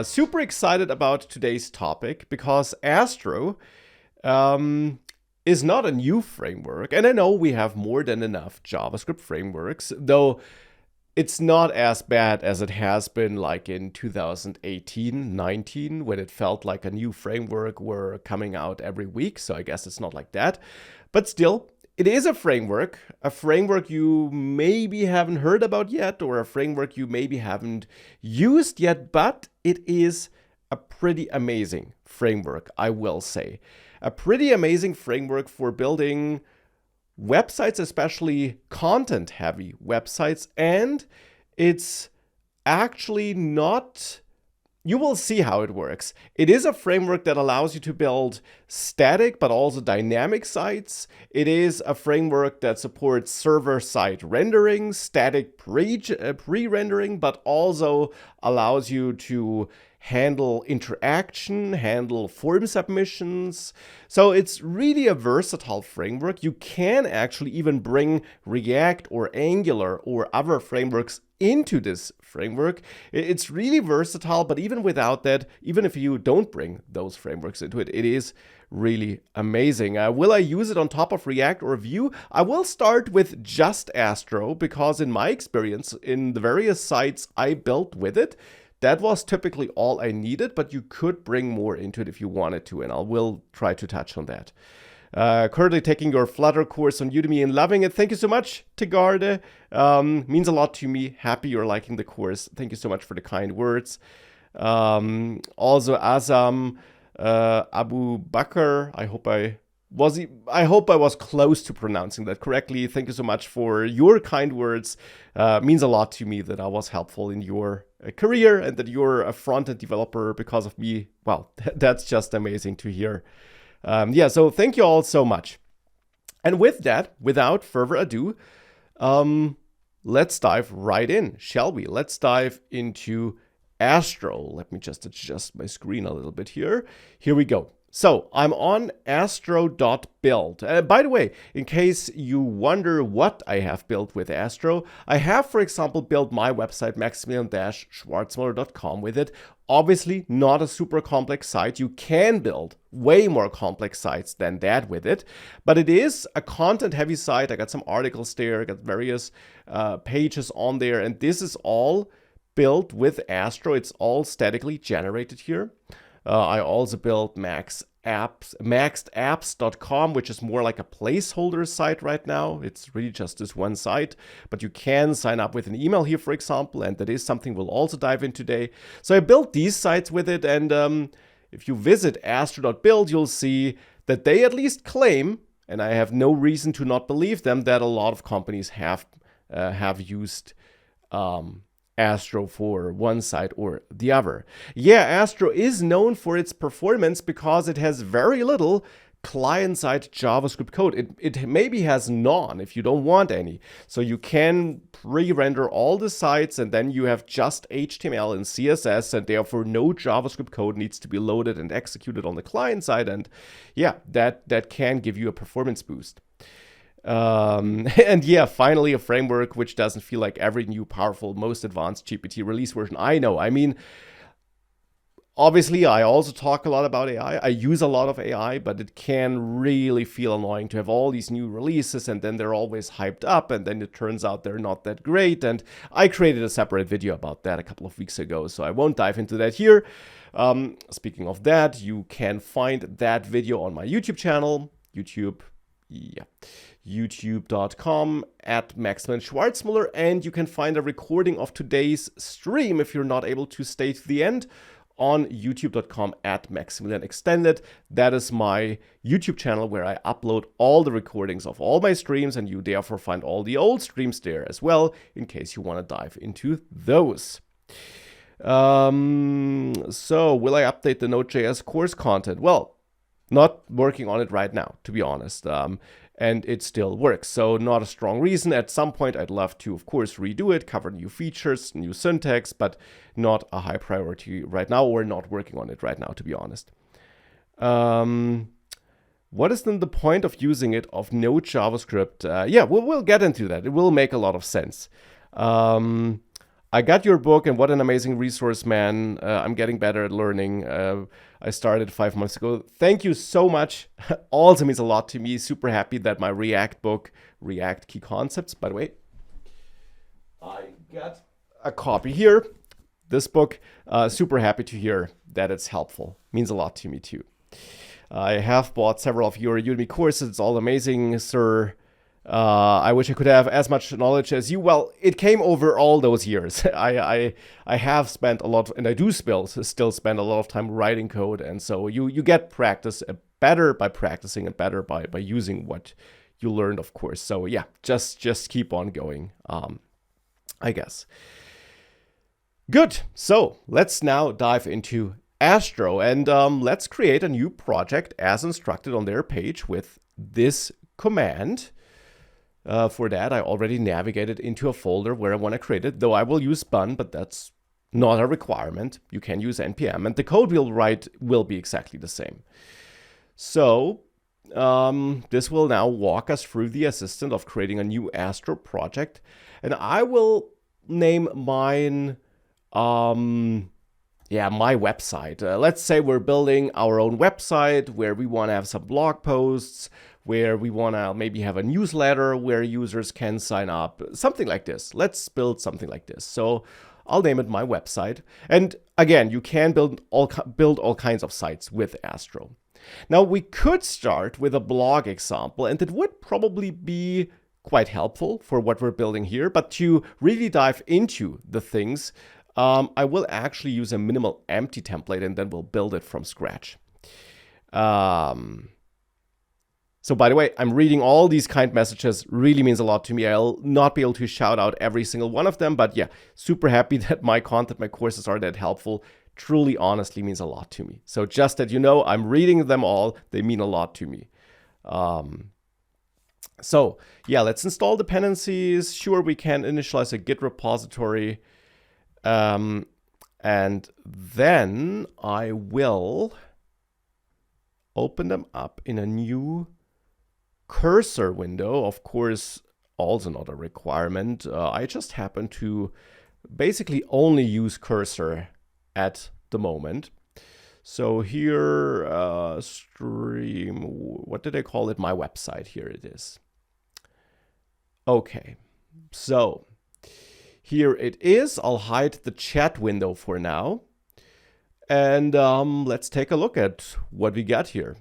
Super excited about today's topic because Astro is not a new framework. And I know we have more than enough JavaScript frameworks, though it's not as bad as it has been like in 2018, 19, when it felt like a new framework were coming out every week. So I guess it's not like that. But still, it is a framework you maybe haven't heard about yet, or a framework you maybe haven't used yet, but it is a pretty amazing framework, I will say. A pretty amazing framework for building websites, especially content-heavy websites, and it's actually not... You will see how it works. It is a framework that allows you to build static but also dynamic sites. It is a framework that supports server-side rendering, static pre-rendering, but also allows you to handle interaction, handle form submissions. So it's really a versatile framework. You can actually even bring React or Angular or other frameworks into this framework. It's really versatile, but even without that, even if you don't bring those frameworks into it, it is really amazing. Will I use it on top of React or Vue? I will start with just Astro, because in my experience, in the various sites I built with it, that was typically all I needed, but you could bring more into it if you wanted to, and I will try to touch on that. Currently taking your Flutter course on Udemy and loving it. Thank you so much, Tegarde. Means a lot to me. Happy you're liking the course. Thank you so much for the kind words. Also, Azam Abu Bakr. I hope I was close to pronouncing that correctly. Thank you so much for your kind words. Means a lot to me that I was helpful in your career and that you're a front-end developer because of me. Well, that's just amazing to hear. So thank you all so much. And with that, without further ado, let's dive right in, shall we? Let's dive into Astro. Let me just adjust my screen a little bit here. Here we go. So I'm on astro.build. By the way, in case you wonder what I have built with Astro, I have, for example, built my website, Maximilian-Schwarzmüller.com with it. Obviously, not a super complex site. You can build way more complex sites than that with it, but it is a content-heavy site. I got some articles there, I got various pages on there, and this is all built with Astro. It's all statically generated here. I also built maxedapps.com, which is more like a placeholder site right now. It's really just this one site, but you can sign up with an email here, for example, and that is something we'll also dive in today. So I built these sites with it, and if you visit astro.build, you'll see that they at least claim, and I have no reason to not believe them, that a lot of companies have used Astro for one side or the other. Yeah, Astro is known for its performance because it has very little client-side JavaScript code. It maybe has none if you don't want any. So you can pre-render all the sites, and then you have just HTML and CSS, and therefore no JavaScript code needs to be loaded and executed on the client side. And yeah, that can give you a performance boost. And yeah, finally a framework which doesn't feel like every new, powerful, most advanced GPT release version. I know. I mean, obviously, I also talk a lot about AI. I use a lot of AI, but it can really feel annoying to have all these new releases, and then they're always hyped up, and then it turns out they're not that great. And I created a separate video about that a couple of weeks ago, so I won't dive into that here. Speaking of that, you can find that video on my YouTube channel, youtube.com at Maximilian Schwarzmüller, and you can find a recording of today's stream if you're not able to stay to the end on youtube.com at Maximilian Extended. That is my YouTube channel where I upload all the recordings of all my streams, and you therefore find all the old streams there as well in case you want to dive into those. So will I update the Node.js course content? Well, not working on it right now, to be honest. And it still works. So not a strong reason. At some point, I'd love to, of course, redo it, cover new features, new syntax, but not a high priority right now, or not working on it right now, to be honest. What is then the point of using it of no JavaScript? Yeah, we'll get into that. It will make a lot of sense. I got your book, and what an amazing resource, man. I'm getting better at learning. I started 5 months ago. Thank you so much. Also means a lot to me. Super happy that my React book, React Key Concepts, by the way, I got a copy here. This book, super happy to hear that it's helpful. Means a lot to me too. I have bought several of your Udemy courses. It's all amazing, sir. I wish I could have as much knowledge as you. Well, it came over all those years. I have spent a lot, and I do still spend a lot of time writing code, and so you get practice better by practicing and better by using what you learned, of course. So yeah, just keep on going, I guess. Good. So let's now dive into Astro, and let's create a new project as instructed on their page with this command. For that, I already navigated into a folder where I want to create it, though I will use bun, but that's not a requirement. You can use npm, and the code we'll write will be exactly the same. So this will now walk us through the assistant of creating a new Astro project, and I will name mine, my website. Let's say we're building our own website where we want to have some blog posts, where we want to maybe have a newsletter where users can sign up, something like this. Let's build something like this. So I'll name it my website. And again, you can build all kinds of sites with Astro. Now we could start with a blog example, and it would probably be quite helpful for what we're building here. But to really dive into the things, I will actually use a minimal empty template, and then we'll build it from scratch. So by the way, I'm reading all these kind messages. Really means a lot to me. I'll not be able to shout out every single one of them, but yeah, super happy that my content, my courses are that helpful. Truly, honestly means a lot to me. So just that you know, I'm reading them all. They mean a lot to me. So yeah, let's install dependencies. Sure, we can initialize a Git repository. And then I will open them up in a new cursor window. Of course, also not a requirement. I just happen to basically only use cursor at the moment. So here, stream, what did I call it? My website, here it is. Okay, so here it is. I'll hide the chat window for now. And let's take a look at what we got here.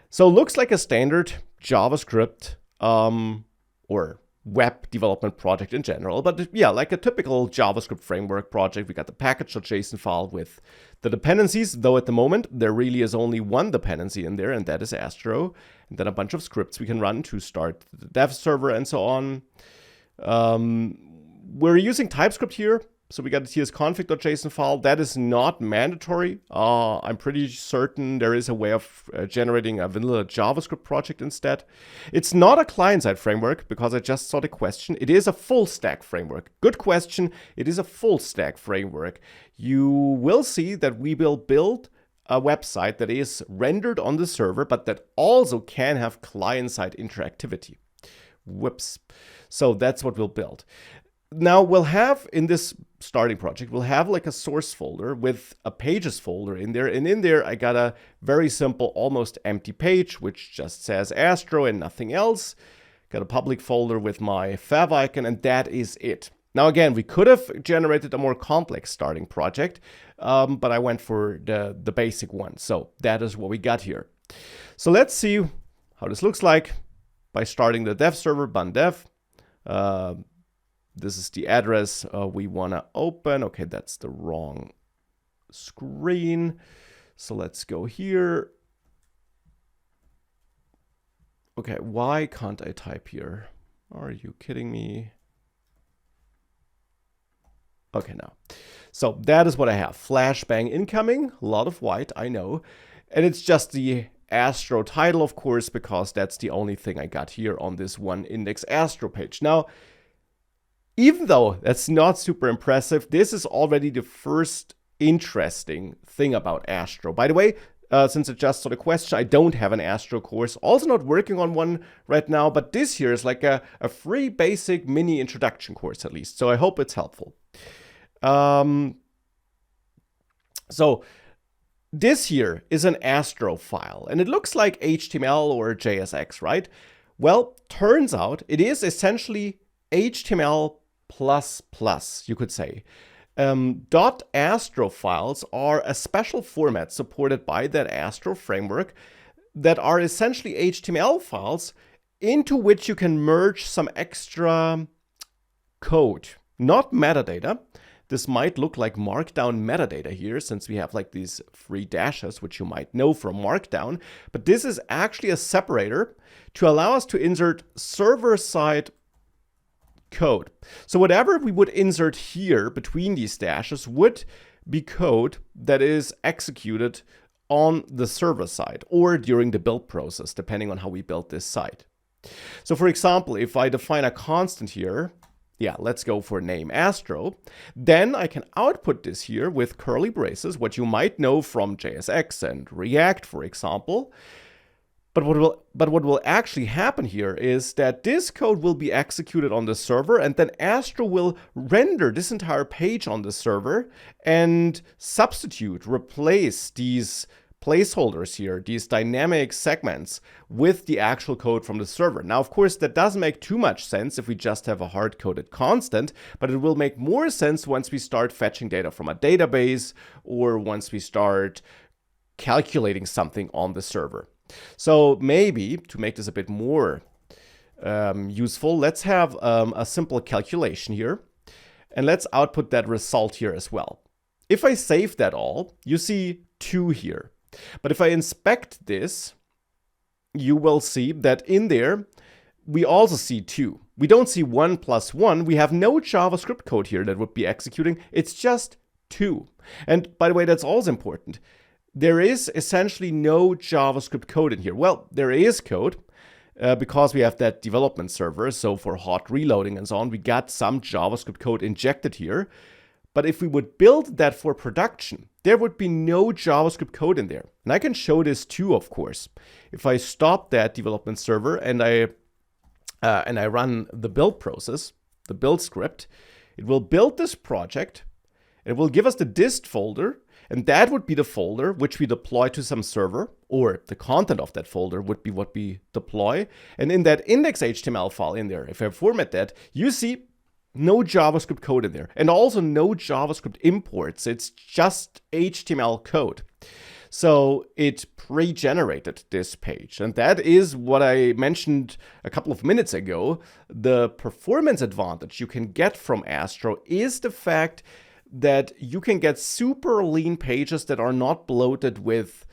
So it looks like a standard JavaScript or web development project in general. But yeah, like a typical JavaScript framework project. We got the package.json file with the dependencies, though at the moment there really is only one dependency in there, and that is Astro. And then a bunch of scripts we can run to start the dev server and so on. We're using TypeScript here. So we got the tsconfig.json file. That is not mandatory. I'm pretty certain there is a way of generating a vanilla JavaScript project instead. It's not a client-side framework because I just saw the question. It is a full-stack framework. Good question. It is a full-stack framework. You will see that we will build a website that is rendered on the server, but that also can have client-side interactivity. Whoops. So that's what we'll build. Now we'll have in this starting project, we'll have like a source folder with a pages folder in there. And in there, I got a very simple, almost empty page, which just says Astro and nothing else. Got a public folder with my fav icon, and that is it. Now, again, we could have generated a more complex starting project, but I went for the basic one. So that is what we got here. So let's see how this looks like by starting the dev server, bun dev. This is the address we want to open. Okay, that's the wrong screen. So let's go here. Okay, why can't I type here? Are you kidding me? Okay, now. So that is what I have. Flashbang incoming, a lot of white, I know. And it's just the Astro title, of course, because that's the only thing I got here on this one index Astro page. Now, even though that's not super impressive, this is already the first interesting thing about Astro. By the way, since I just saw the question, I don't have an Astro course. Also not working on one right now, but this here is like a free basic mini introduction course at least. So I hope it's helpful. So this here is an Astro file, and it looks like HTML or JSX, right? Well, turns out it is essentially HTML++, you could say. .astro files are a special format supported by that Astro framework that are essentially HTML files into which you can merge some extra code, not metadata. This might look like Markdown metadata here, since we have like these 3 dashes, which you might know from Markdown. But this is actually a separator to allow us to insert server-side code. So whatever we would insert here between these dashes would be code that is executed on the server side or during the build process, depending on how we build this site. So for example, if I define a constant here, let's go for name Astro, then I can output this here with curly braces, what you might know from JSX and React, for example. But what will actually happen here is that this code will be executed on the server, and then Astro will render this entire page on the server and replace these placeholders here, these dynamic segments, with the actual code from the server. Now, of course, that doesn't make too much sense if we just have a hard-coded constant, but it will make more sense once we start fetching data from a database or once we start calculating something on the server. So maybe, to make this a bit more useful, let's have a simple calculation here, and let's output that result here as well. If I save that all, you see 2 here. But if I inspect this, you will see that in there, we also see 2. We don't see 1 plus 1. We have no JavaScript code here that would be executing. It's just 2. And by the way, that's also important. There is essentially no JavaScript code in here. Well, there is code because we have that development server. So for hot reloading and so on, we got some JavaScript code injected here. But if we would build that for production, there would be no JavaScript code in there. And I can show this too, of course. If I stop that development server and I run the build process, the build script, it will build this project. It will give us the dist folder, and that would be the folder which we deploy to some server, or the content of that folder would be what we deploy. And in that index.html file in there, if I format that, you see no JavaScript code in there, and also no JavaScript imports. It's just HTML code. So it pre-generated this page. And that is what I mentioned a couple of minutes ago. The performance advantage you can get from Astro is the fact that you can get super lean pages that are not bloated with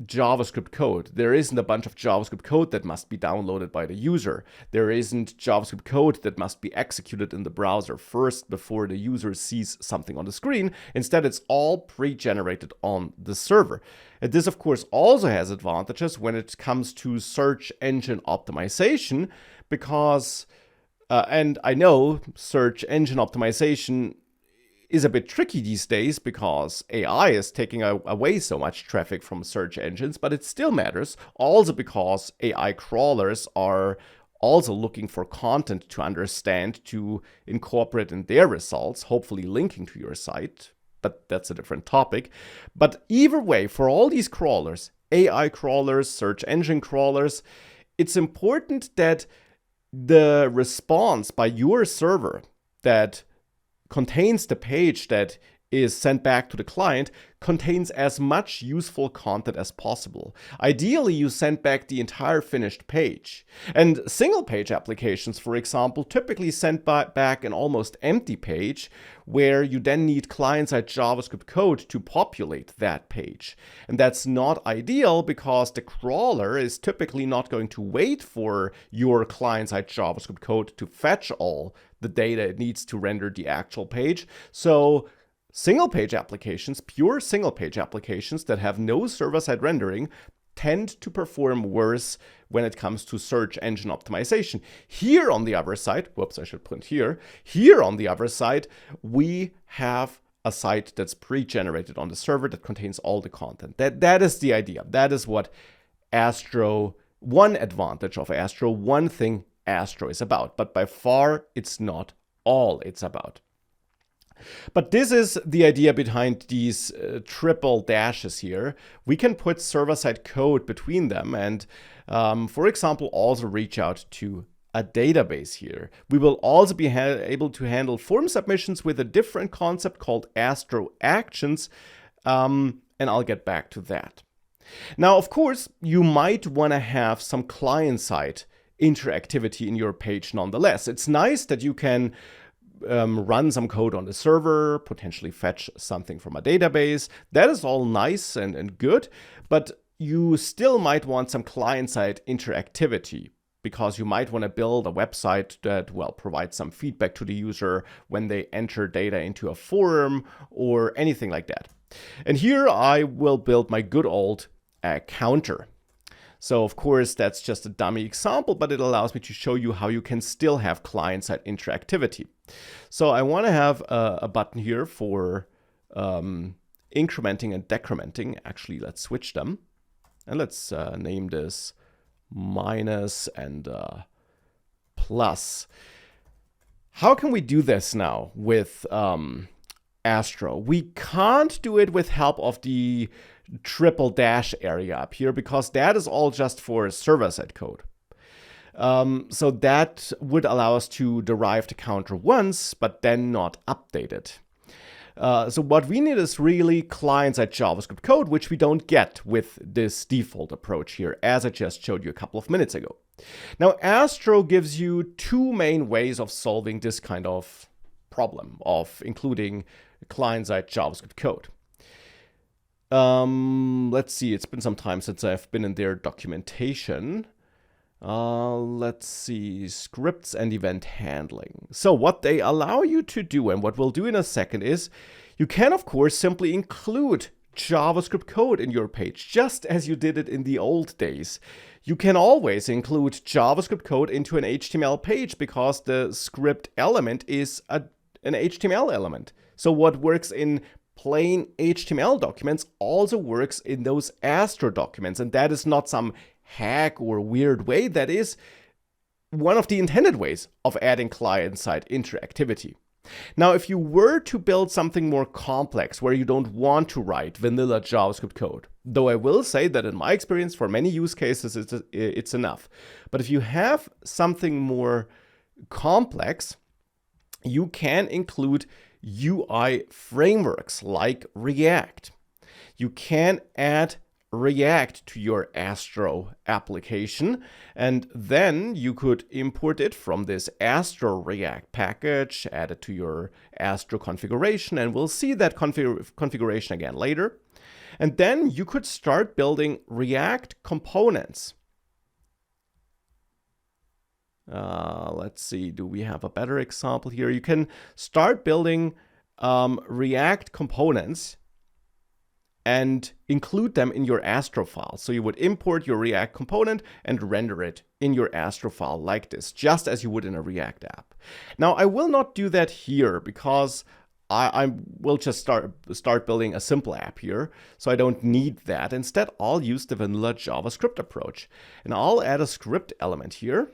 JavaScript code. There isn't a bunch of JavaScript code that must be downloaded by the user. There isn't JavaScript code that must be executed in the browser first before the user sees something on the screen. Instead, it's all pre-generated on the server. And this, of course, also has advantages when it comes to search engine optimization, because, and I know search engine optimization is a bit tricky these days because AI is taking away so much traffic from search engines, but it still matters. Also because AI crawlers are also looking for content to understand, to incorporate in their results, hopefully linking to your site, but that's a different topic. But either way, for all these crawlers, AI crawlers, search engine crawlers, it's important that the response by your server that contains the page that is sent back to the client contains as much useful content as possible. Ideally, you send back the entire finished page. And single page applications, for example, typically send back an almost empty page where you then need client-side JavaScript code to populate that page. And that's not ideal because the crawler is typically not going to wait for your client-side JavaScript code to fetch all the data it needs to render the actual page. So single page applications, pure single page applications that have no server-side rendering, tend to perform worse when it comes to search engine optimization. Here on the other side, whoops, I should print here. Here on the other side, we have a site that's pre-generated on the server that contains all the content. That is the idea. That is what Astro, one advantage of Astro, one thing Astro is about. But by far, it's not all it's about. But this is the idea behind these triple dashes here. We can put server-side code between them and, for example, also reach out to a database here. We will also be able to handle form submissions with a different concept called Astro Actions, and I'll get back to that. Now, of course, you might want to have some client-side interactivity in your page nonetheless. It's nice that you can run some code on the server, potentially fetch something from a database. That is all nice and good, but you still might want some client-side interactivity because you might want to build a website that, well, provides some feedback to the user when they enter data into a form or anything like that. And here I will build my good old counter. So of course, that's just a dummy example, but it allows me to show you how you can still have client-side interactivity. So I want to have a button here for incrementing and decrementing. Actually, let's switch them. And let's name this minus and plus. How can we do this now with Astro? We can't do it with help of the triple dash area up here because that is all just for server-side code. So that would allow us to derive the counter once, but then not update it. So what we need is really client-side JavaScript code, which we don't get with this default approach here, as I just showed you a couple of minutes ago. Now, Astro gives you two main ways of solving this kind of problem of including client-side JavaScript code. Let's see, it's been some time since I've been in their documentation. Let's see, scripts and event handling. So what they allow you to do, and what we'll do in a second, is you can, of course, simply include JavaScript code in your page, just as you did it in the old days. You can always include JavaScript code into an HTML page because the script element is an HTML element. So what works in plain HTML documents also works in those Astro documents, and that is not some hack or weird way. That is one of the intended ways of adding client-side interactivity. Now, if you were to build something more complex where you don't want to write vanilla JavaScript code, though I will say that in my experience for many use cases it's enough. But if you have something more complex, you can include UI frameworks like React. You can add React to your Astro application, and then you could import it from this Astro React package, add it to your Astro configuration, and we'll see that configuration again later. And then you could start building React components. Let's see, do we have a better example here? You can start building React components and include them in your Astro file. So you would import your React component and render it in your Astro file like this, just as you would in a React app. Now, I will not do that here because I will just start building a simple app here, so I don't need that. Instead, I'll use the vanilla JavaScript approach, and I'll add a script element here.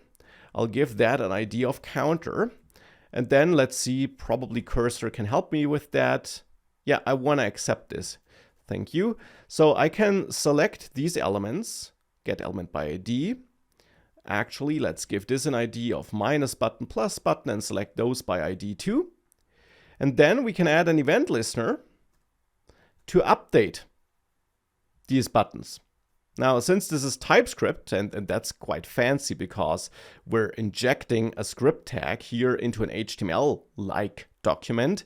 I'll give that an ID of counter. And then let's see, probably cursor can help me with that. Yeah, I want to accept this. Thank you. So I can select these elements, get element by ID. Actually, let's give this an ID of minus button, plus button, and select those by ID too. And then we can add an event listener to update these buttons. Now, since this is TypeScript, and that's quite fancy because we're injecting a script tag here into an HTML-like document.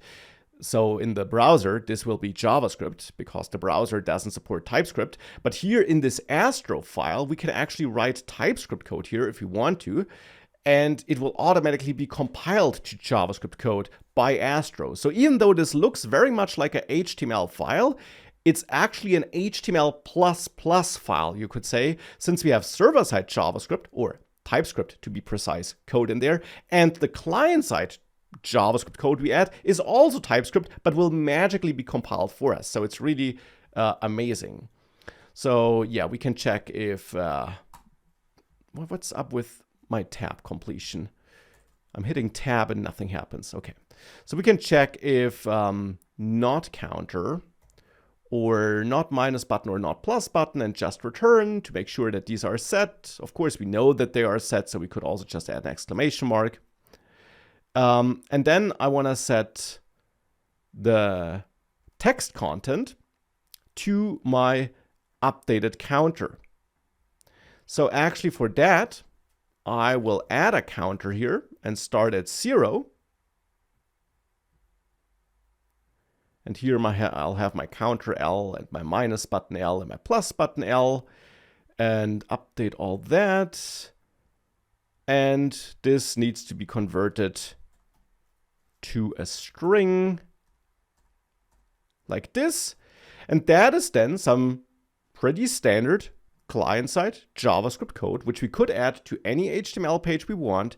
So in the browser, this will be JavaScript because the browser doesn't support TypeScript. But here in this Astro file, we can actually write TypeScript code here if we want to, and it will automatically be compiled to JavaScript code by Astro. So even though this looks very much like an HTML file, it's actually an HTML++ file, you could say, since we have server-side JavaScript, or TypeScript to be precise, code in there, and the client-side JavaScript code we add is also TypeScript, but will magically be compiled for us. So it's really amazing. So yeah, we can check if, what's up with my tab completion? I'm hitting tab and nothing happens. Okay, so we can check if not counter or not minus button or not plus button and just return to make sure that these are set. Of course, we know that they are set, so we could also just add an exclamation mark. And then I want to set the text content to my updated counter. So actually for that, I will add a counter here and start at 0. And here I'll have my counter L and my minus button L and my plus button L, and update all that. And this needs to be converted to a string like this. And that is then some pretty standard client-side JavaScript code, which we could add to any HTML page we want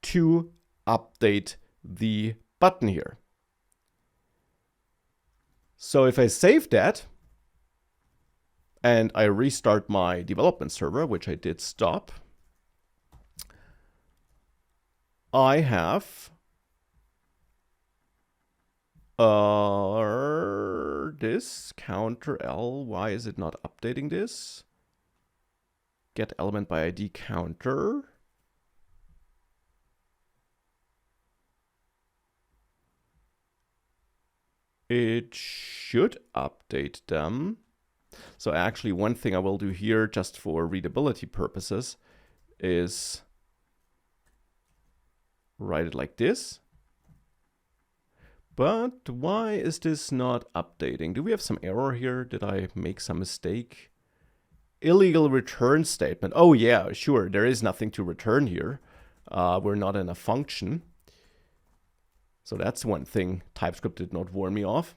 to update the button here. So if I save that and I restart my development server, which I did stop, I have this counter L. Why is it not updating this? Get element by ID counter. It should update them. So actually one thing I will do here just for readability purposes is write it like this. But why is this not updating? Do we have some error here? Did I make some mistake? Illegal return statement. Oh yeah, sure, there is nothing to return here. We're not in a function. So that's one thing TypeScript did not warn me off.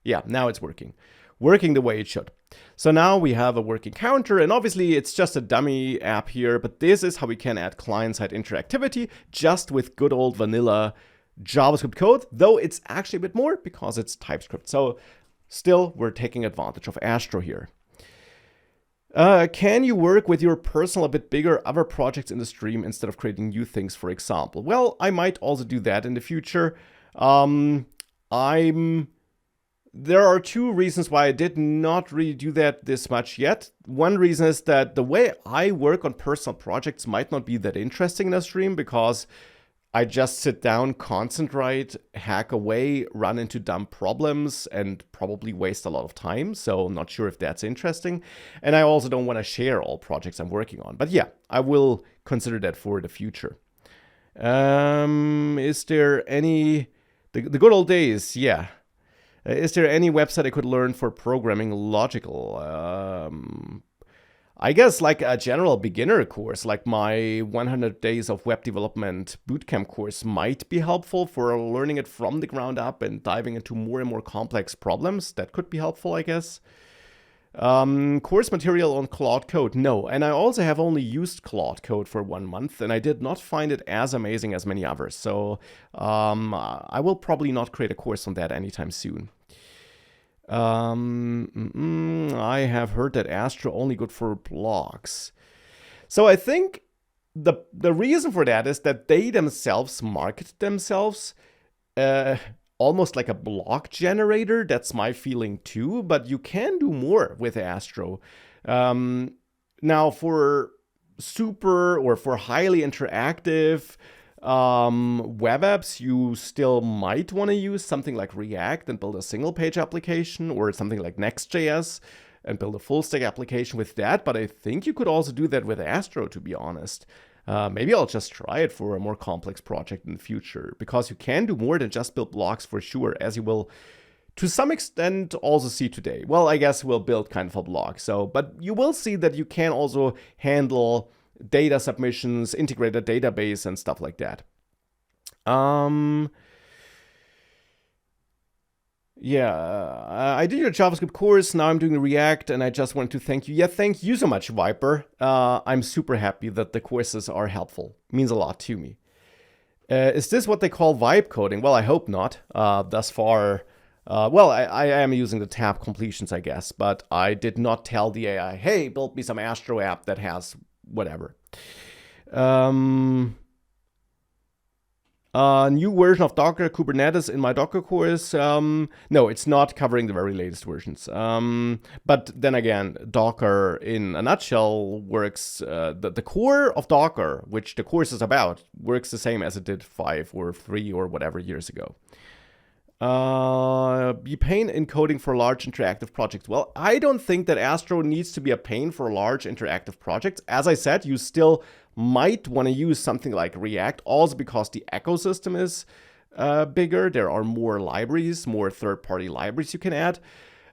Yeah, now it's working. Working the way it should. So now we have a working counter, and obviously it's just a dummy app here, but this is how we can add client-side interactivity just with good old vanilla JavaScript code, though it's actually a bit more because it's TypeScript. So still, we're taking advantage of Astro here. Can you work with your personal, a bit bigger other projects in the stream instead of creating new things, for example? Well, I might also do that in the future. There are two reasons why I did not really do that this much yet. One reason is that the way I work on personal projects might not be that interesting in a stream because I just sit down, concentrate, hack away, run into dumb problems, and probably waste a lot of time. So I'm not sure if that's interesting. And I also don't want to share all projects I'm working on. But yeah, I will consider that for the future. Is there any... The good old days, yeah. Is there any website I could learn for programming logical? I guess like a general beginner course, like my 100 Days of Web Development Bootcamp course might be helpful for learning it from the ground up and diving into more and more complex problems. That could be helpful, I guess. Course material on Claude Code, no. And I also have only used Claude Code for 1 month, and I did not find it as amazing as many others. So I will probably not create a course on that anytime soon. I have heard that Astro only good for blogs. So I think the reason for that is that they themselves market themselves almost like a block generator. That's my feeling too, but you can do more with Astro. Now for super or for highly interactive web apps, you still might want to use something like React and build a single page application, or something like Next.js and build a full stack application with that. But I think you could also do that with Astro, to be honest. Maybe I'll just try it for a more complex project in the future, because you can do more than just build blocks for sure, as you will to some extent also see today. Well, I guess we'll build kind of a block. So, but you will see that you can also handle data submissions, integrate a database and stuff like that. Yeah, I did your JavaScript course, now I'm doing React, and I just wanted to thank you. Yeah, thank you so much, Viper. I'm super happy that the courses are helpful. It means a lot to me. Is this what they call vibe coding? Well, I hope not. Thus far, well, I am using the tab completions, I guess, but I did not tell the AI, hey, build me some Astro app that has whatever. New version of Docker Kubernetes in my Docker course. No, it's not covering the very latest versions. But then again, Docker in a nutshell works, the core of Docker, which the course is about, works the same as it did 5 or 3 or whatever years ago. Be pain in coding for large interactive projects. Well, I don't think that Astro needs to be a pain for large interactive projects. As I said, you still might want to use something like React, also because the ecosystem is bigger. There are more libraries, more third-party libraries you can add.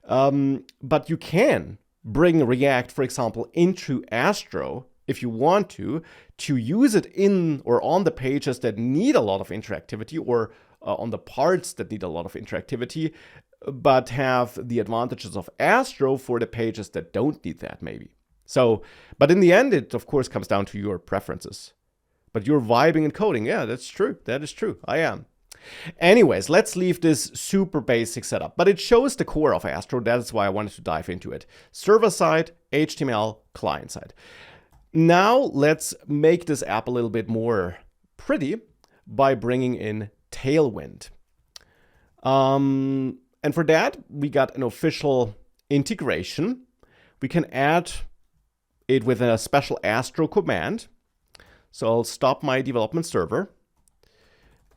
But you can bring React, for example, into Astro if you want to use it in or on the pages that need a lot of interactivity, or on the parts that need a lot of interactivity, but have the advantages of Astro for the pages that don't need that, maybe. So, but in the end, it of course comes down to your preferences. But you're vibing and coding. Yeah, that's true. That is true. I am. Anyways, let's leave this super basic setup, but it shows the core of Astro. That's why I wanted to dive into it. Server side, HTML, client side. Now let's make this app a little bit more pretty by bringing in Tailwind. And for that, we got an official integration. We can add it with a special Astro command. So I'll stop my development server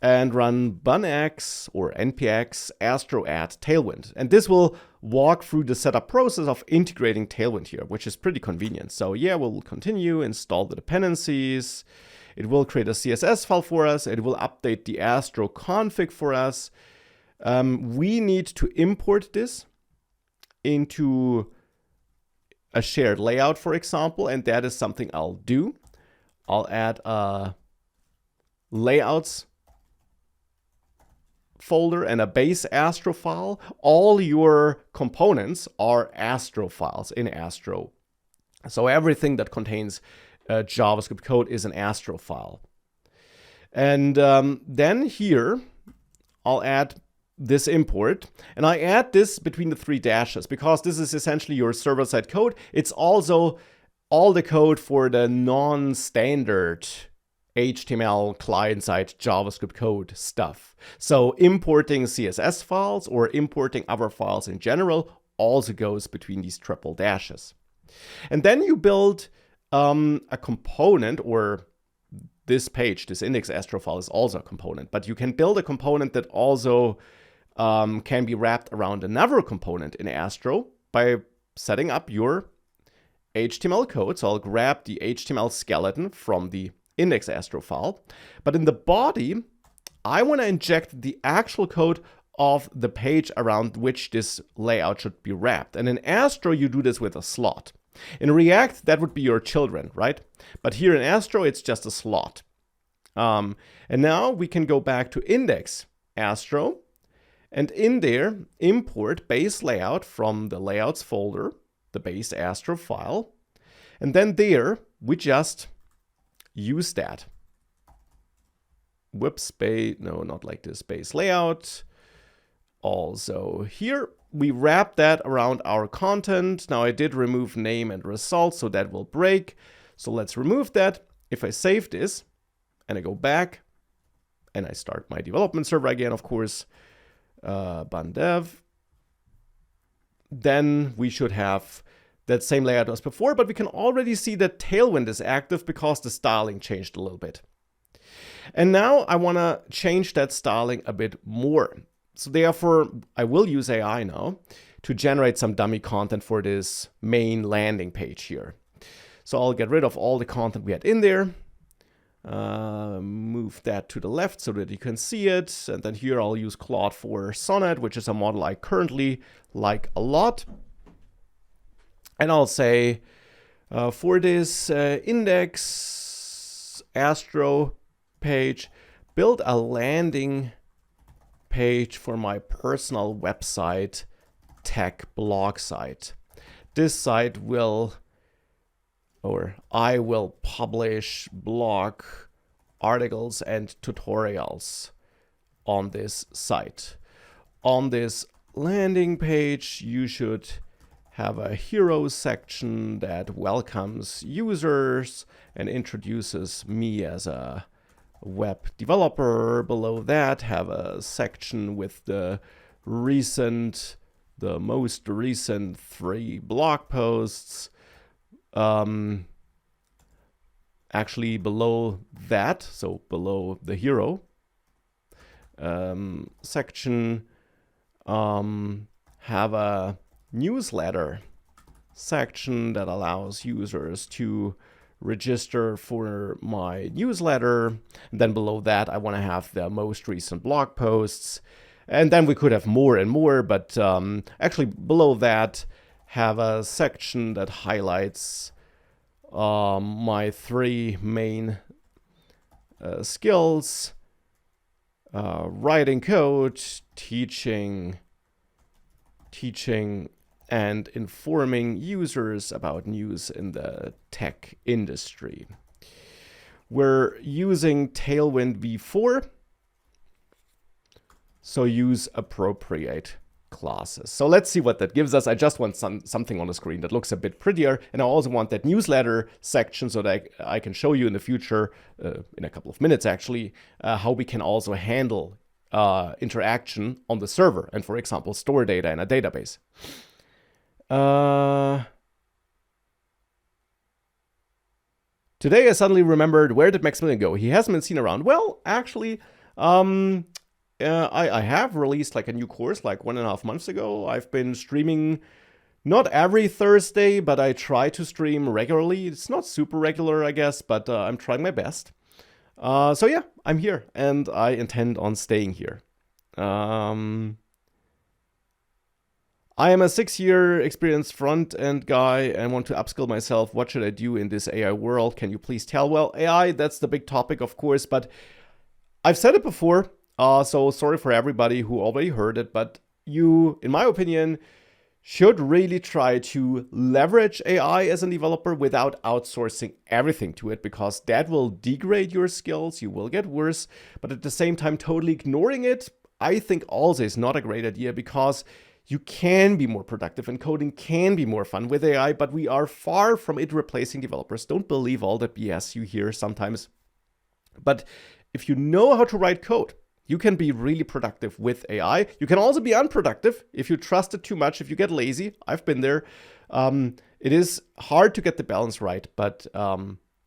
and run bunx or npx astro add tailwind. And this will walk through the setup process of integrating Tailwind here, which is pretty convenient. So yeah, we'll continue, install the dependencies. It will create a CSS file for us. It will update the Astro config for us. We need to import this into a shared layout, for example, and that is something I'll do. I'll add a layouts folder and a base Astro file. All your components are Astro files in Astro. So everything that contains JavaScript code is an Astro file. And then here, I'll add this import. And I add this between the 3 dashes because this is essentially your server-side code. It's also all the code for the non-standard HTML client-side JavaScript code stuff. So importing CSS files or importing other files in general also goes between these triple dashes. And then you build a component, or this page, this index Astro file is also a component, but you can build a component that also can be wrapped around another component in Astro by setting up your HTML code. So I'll grab the HTML skeleton from the index Astro file, but in the body, I want to inject the actual code of the page around which this layout should be wrapped. And in Astro, you do this with a slot. In React, that would be your children, right? But here in Astro, it's just a slot. And now we can go back to index Astro, and in there, import base layout from the layouts folder, the base Astro file. And then there, we just use that. Whoops, no, not like this, base layout. Also here, we wrap that around our content. Now I did remove name and results, so that will break. So let's remove that. If I save this and I go back and I start my development server again, of course, bundev, then we should have that same layout as before, but we can already see that Tailwind is active because the styling changed a little bit. And now I want to change that styling a bit more. So therefore, I will use AI now to generate some dummy content for this main landing page here. So I'll get rid of all the content we had in there, move that to the left so that you can see it. And then here I'll use Claude for Sonnet, which is a model I currently like a lot. And I'll say for this index Astro page, build a landing page for my personal website tech blog site. This site will, or I will publish blog articles and tutorials on this site. On this landing page, you should have a hero section that welcomes users and introduces me as a web developer. Below that, have a section with the most recent 3 blog posts. Actually, below that, so below the hero section, have a newsletter section that allows users to register for my newsletter. And then below that, I want to have the most recent blog posts. And then we could have more and more, but actually below that, have a section that highlights my 3 main skills: writing code, teaching, and informing users about news in the tech industry. We're using Tailwind v4, so use appropriate classes. So let's see what that gives us. I just want something on the screen that looks a bit prettier, and I also want that newsletter section so that I can show you in the future, in a couple of minutes actually, how we can also handle interaction on the server and, for example, store data in a database. Today I suddenly remembered, where did Maximilian go? He hasn't been seen around. Well, actually, I have released like a new course like 1.5 months ago. I've been streaming not every Thursday, but I try to stream regularly. It's not super regular, I guess, but I'm trying my best. So yeah, I'm here and I intend on staying here. I am a 6-year experienced front-end guy and want to upskill myself. What should I do in this AI world? Can you please tell? Well, AI, that's the big topic, of course, but I've said it before, so sorry for everybody who already heard it, but you, in my opinion, should really try to leverage AI as a developer without outsourcing everything to it, because that will degrade your skills, you will get worse, but at the same time, totally ignoring it, I think also is not a great idea, because you can be more productive and coding can be more fun with AI, but we are far from it replacing developers. Don't believe all the BS you hear sometimes. But if you know how to write code, you can be really productive with AI. You can also be unproductive if you trust it too much, if you get lazy. I've been there. It is hard to get the balance right, but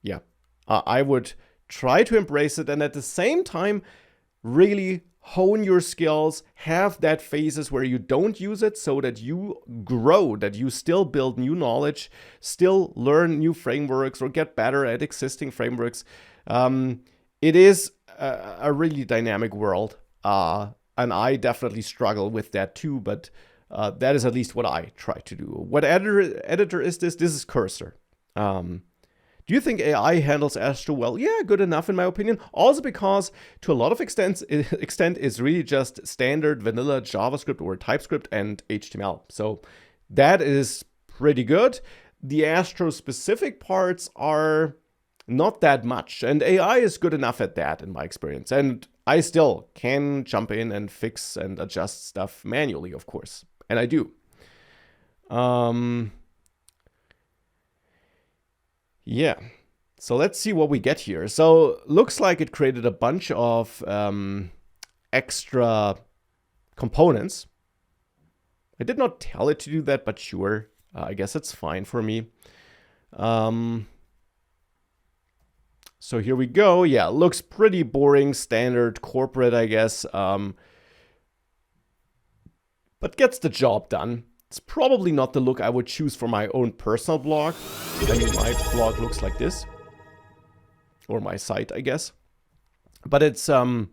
yeah, I would try to embrace it and at the same time really hone your skills, have that phases where you don't use it so that you grow, that you still build new knowledge, still learn new frameworks or get better at existing frameworks. It is a really dynamic world, and I definitely struggle with that too, but that is at least what I try to do. What editor is this? This is Cursor. Do you think AI handles Astro well? Yeah, good enough in my opinion. Also because to a lot of extent it's really just standard vanilla JavaScript or TypeScript and HTML. So that is pretty good. The Astro specific parts are not that much, and AI is good enough at that in my experience. And I still can jump in and fix and adjust stuff manually, of course, and I do. Yeah, so let's see what we get here. So looks like it created a bunch of extra components. I did not tell it to do that, but sure, I guess it's fine for me. So here we go. Yeah, looks pretty boring, standard, corporate, I guess, but gets the job done. It's probably not the look I would choose for my own personal blog. I mean, my blog looks like this. Or my site, I guess. But it's good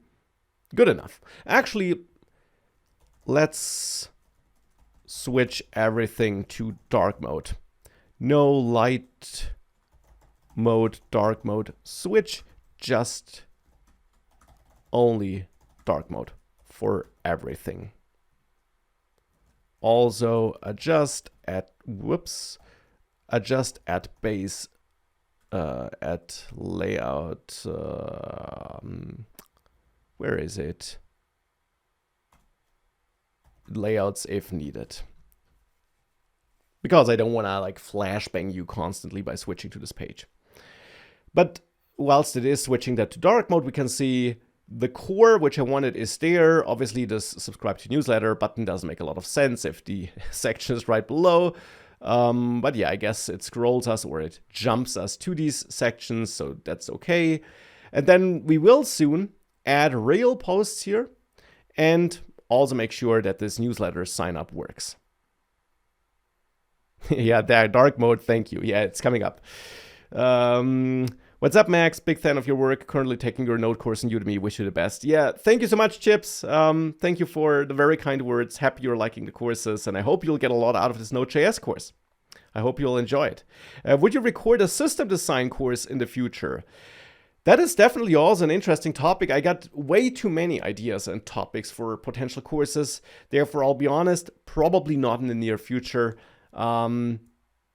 enough. Actually, let's switch everything to dark mode. No light mode, dark mode. Switch just only dark mode for everything. Also adjust at base, at layout, where is it? Layouts if needed. Because I don't want to like flashbang you constantly by switching to this page. But whilst it is switching that to dark mode, we can see the core, which I wanted, is there. Obviously, this subscribe to newsletter button doesn't make a lot of sense if the section is right below. But yeah, I guess it scrolls us or it jumps us to these sections, so that's okay. And then we will soon add real posts here and also make sure that this newsletter sign up works. Yeah, that dark mode, thank you. Yeah, it's coming up. What's up, Max? Big fan of your work. Currently taking your Node course in Udemy. Wish you the best. Yeah, thank you so much, Chips. Thank you for the very kind words. Happy you're liking the courses, and I hope you'll get a lot out of this Node.js course. I hope you'll enjoy it. Would you record a system design course in the future? That is definitely also an interesting topic. I got way too many ideas and topics for potential courses. Therefore, I'll be honest, probably not in the near future.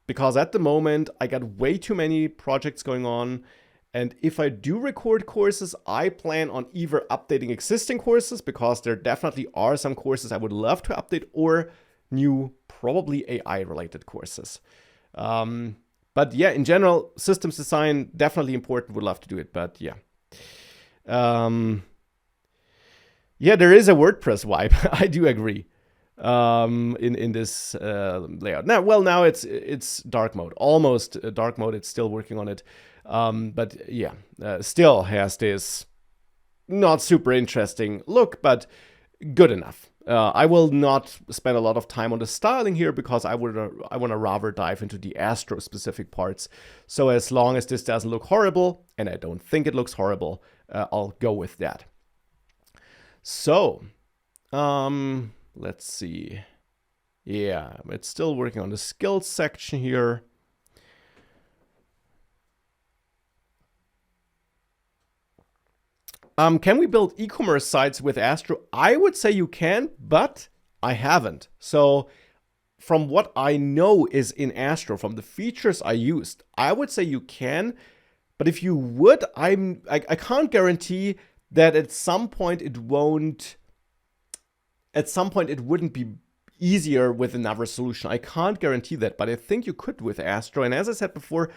Because at the moment, I got way too many projects going on. And if I do record courses, I plan on either updating existing courses, because there definitely are some courses I would love to update, or new, probably AI-related courses. But yeah, in general, systems design, definitely important. Would love to do it, but yeah. Yeah, there is a WordPress vibe. I do agree. In this layout. Now it's dark mode, almost dark mode. It's still working on it, but yeah, still has this not super interesting look, but good enough. I will not spend a lot of time on the styling here, because I want to rather dive into the Astro specific parts. So as long as this doesn't look horrible, and I don't think it looks horrible, I'll go with that. So, let's see. Yeah, it's still working on the skills section here. Can we build e-commerce sites with Astro? I would say you can, but I haven't. So from what I know is in Astro, from the features I used, I would say you can. But if you would, I can't guarantee that at some point it won't. At some point it wouldn't be easier with another solution. I can't guarantee that, but I think you could with Astro. And as I said before,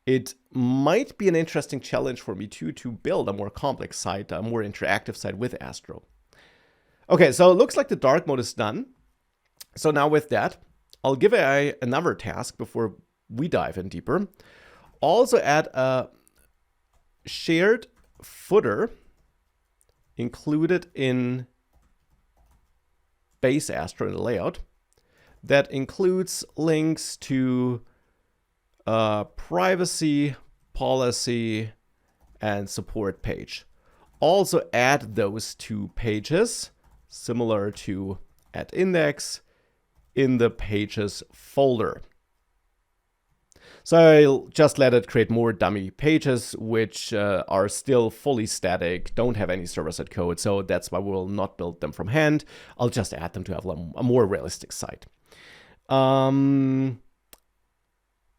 it might be an interesting challenge for me too, to build a more complex site, a more interactive site with Astro. Okay, so it looks like the dark mode is done. So now with that, I'll give AI another task before we dive in deeper. Also add a shared footer included in base Astro in the layout that includes links to privacy, policy, and support page. Also add those two pages, similar to add index, in the pages folder. So I'll just let it create more dummy pages, which are still fully static, don't have any server-side code. So that's why we'll not build them from hand. I'll just add them to have a more realistic site.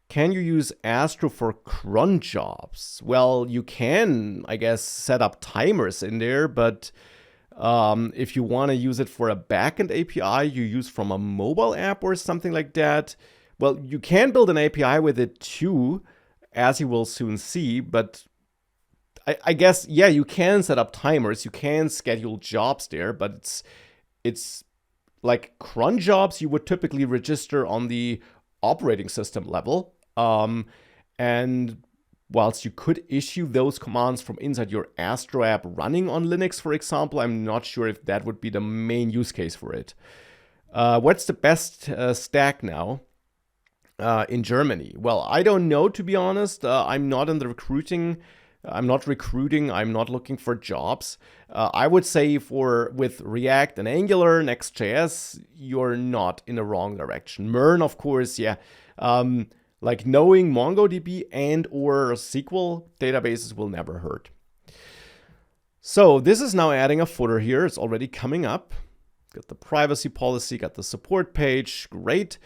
Can you use Astro for cron jobs? Well, you can, I guess, set up timers in there, but if you want to use it for a backend API you use from a mobile app or something like that, well, you can build an API with it too, as you will soon see, but I guess, yeah, you can set up timers, you can schedule jobs there, but it's like cron jobs you would typically register on the operating system level. And whilst you could issue those commands from inside your Astro app running on Linux, for example, I'm not sure if that would be the main use case for it. What's the best stack now in Germany? Well, I don't know, to be honest. I'm not in the recruiting. I'm not recruiting. I'm not looking for jobs. I would say with React and Angular, Next.js, you're not in the wrong direction. Mern, of course, yeah. Like knowing MongoDB and or SQL databases will never hurt. So this is now adding a footer here. It's already coming up. Got the privacy policy, got the support page. Great.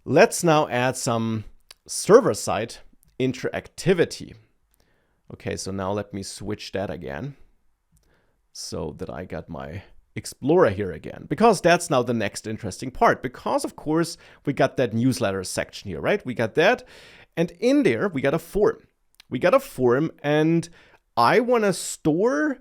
Let's now add some server-side interactivity. Okay, so now let me switch that again so that I got my Explorer here again, because that's now the next interesting part, because of course we got that newsletter section here, right? We got that, and in there we got a form. we got a form, and I want to store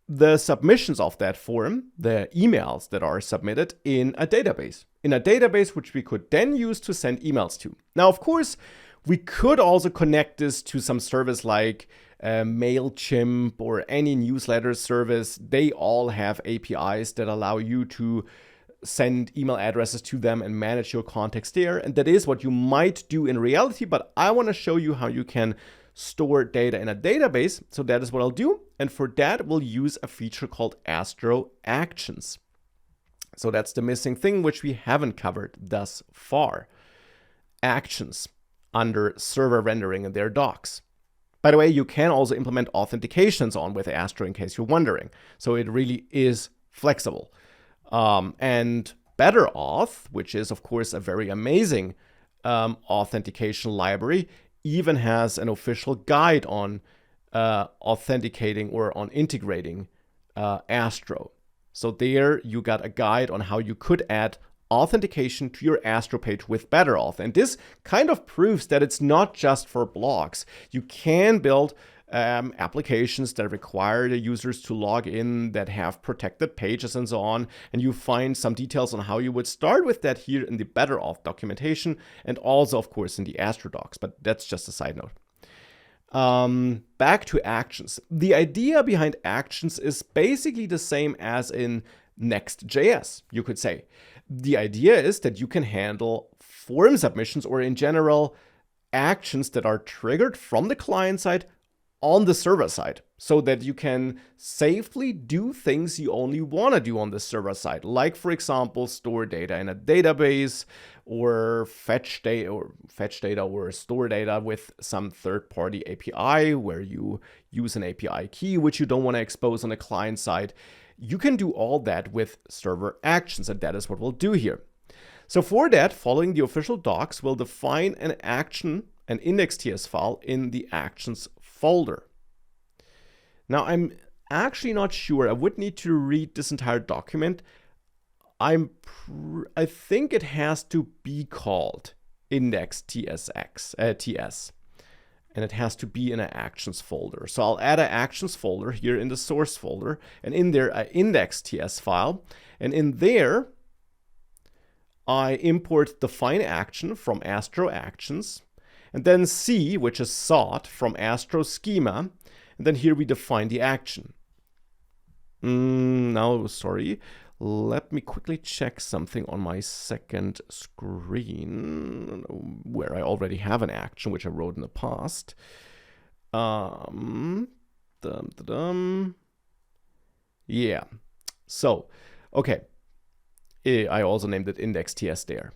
the submissions of that form, the emails that are submitted, in a database which we could then use to send emails to. Now, of course, we could also connect this to some service like MailChimp or any newsletter service. They all have APIs that allow you to send email addresses to them and manage your contacts there. And that is what you might do in reality, but I want to show you how you can store data in a database. So that is what I'll do. And for that, we'll use a feature called Astro Actions. So that's the missing thing, which we haven't covered thus far. Actions under server rendering in their docs. By the way, you can also implement authentications on with Astro in case you're wondering. So it really is flexible. And BetterAuth, which is, of course, a very amazing authentication library, even has an official guide on authenticating or on integrating Astro. So there you got a guide on how you could add authentication to your Astro page with BetterAuth. And this kind of proves that it's not just for blogs. You can build applications that require the users to log in, that have protected pages and so on. And you find some details on how you would start with that here in the BetterAuth documentation, and also, of course, in the Astro docs. But that's just a side note. Back to actions. The idea behind actions is basically the same as in Next.js, you could say. The idea is that you can handle form submissions, or in general, actions that are triggered from the client side on the server side, so that you can safely do things you only want to do on the server side, like, for example, store data in a database, or fetch data or store data with some third-party API where you use an API key which you don't want to expose on the client side. You can do all that with server actions, and that is what we'll do here. So for that, following the official docs, we'll define an action, an index.ts file in the actions folder. Now, I'm actually not sure. I would need to read this entire document. I think it has to be called index.ts, and it has to be in an actions folder. So I'll add an actions folder here in the source folder, and in there an index.ts file, and in there I import define action from Astro Actions, and then C, which is sought, from Astro Schema, and then here we define the action. Sorry. Let me quickly check something on my second screen where I already have an action which I wrote in the past. Yeah. So, okay. I also named it index.ts there.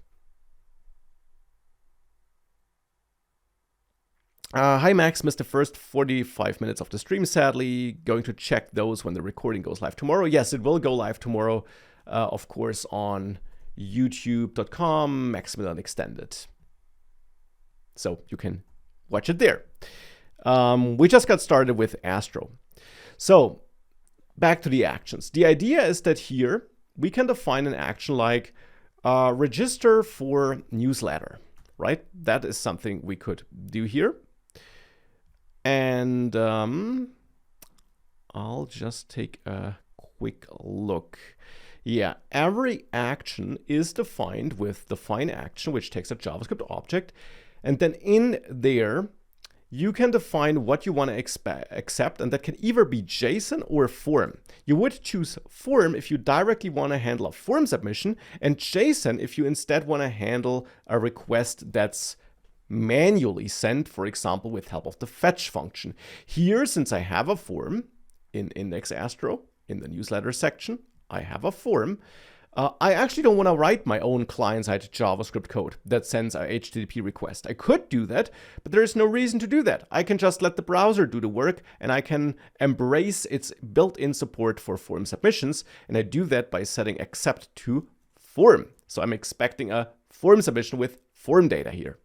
Hi Max, missed the first 45 minutes of the stream, sadly. Going to check those when the recording goes live tomorrow. Yes, it will go live tomorrow, of course, on youtube.com, Maximilian Extended. So you can watch it there. We just got started with Astro. So back to the actions. The idea is that here we can define an action like register for newsletter, right? That is something we could do here. And I'll just take a quick look. Yeah, every action is defined with define action, which takes a JavaScript object. And then in there, you can define what you want to accept, and that can either be JSON or form. You would choose form if you directly want to handle a form submission, and JSON if you instead want to handle a request that's manually sent, for example, with help of the fetch function. Here, since I have a form in index Astro, in the newsletter section, I have a form. I actually don't want to write my own client-side JavaScript code that sends a HTTP request. I could do that, but there is no reason to do that. I can just let the browser do the work, and I can embrace its built-in support for form submissions, and I do that by setting accept to form. So I'm expecting a form submission with form data here.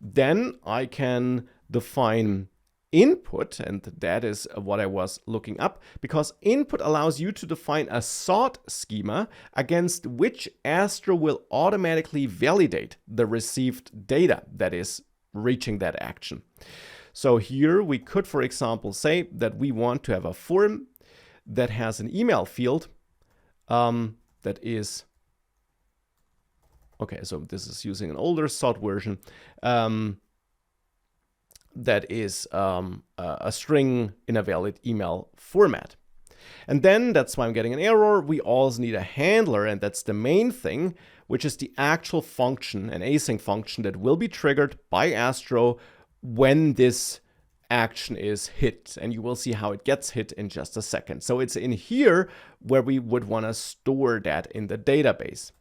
Then I can define input, and that is what I was looking up, because input allows you to define a sought schema against which Astro will automatically validate the received data that is reaching that action. So here we could, for example, say that we want to have a form that has an email field that is, okay, so this is using an older SOT version, that is a string in a valid email format. And then that's why I'm getting an error. We also need a handler, and that's the main thing, which is the actual function, an async function that will be triggered by Astro when this action is hit. And you will see how it gets hit in just a second. So it's in here where we would want to store that in the database.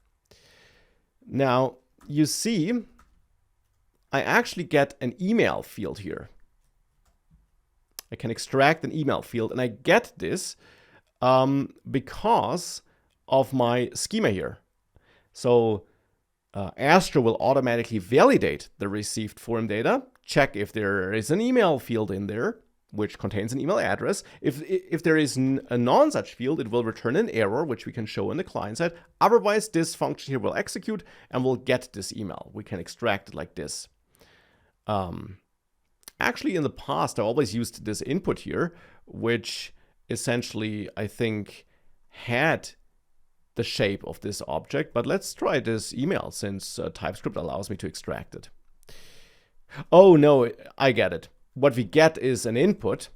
Now, you see, I actually get an email field here. I can extract an email field, and I get this because of my schema here. So Astro will automatically validate the received form data, check if there is an email field in there, which contains an email address. If there is a non-such field, it will return an error, which we can show in the client side. Otherwise, this function here will execute and will get this email. We can extract it like this. Actually, in the past, I always used this input here, which essentially, I think, had the shape of this object. But let's try this email, since TypeScript allows me to extract it. Oh, no, I get it. What we get is an input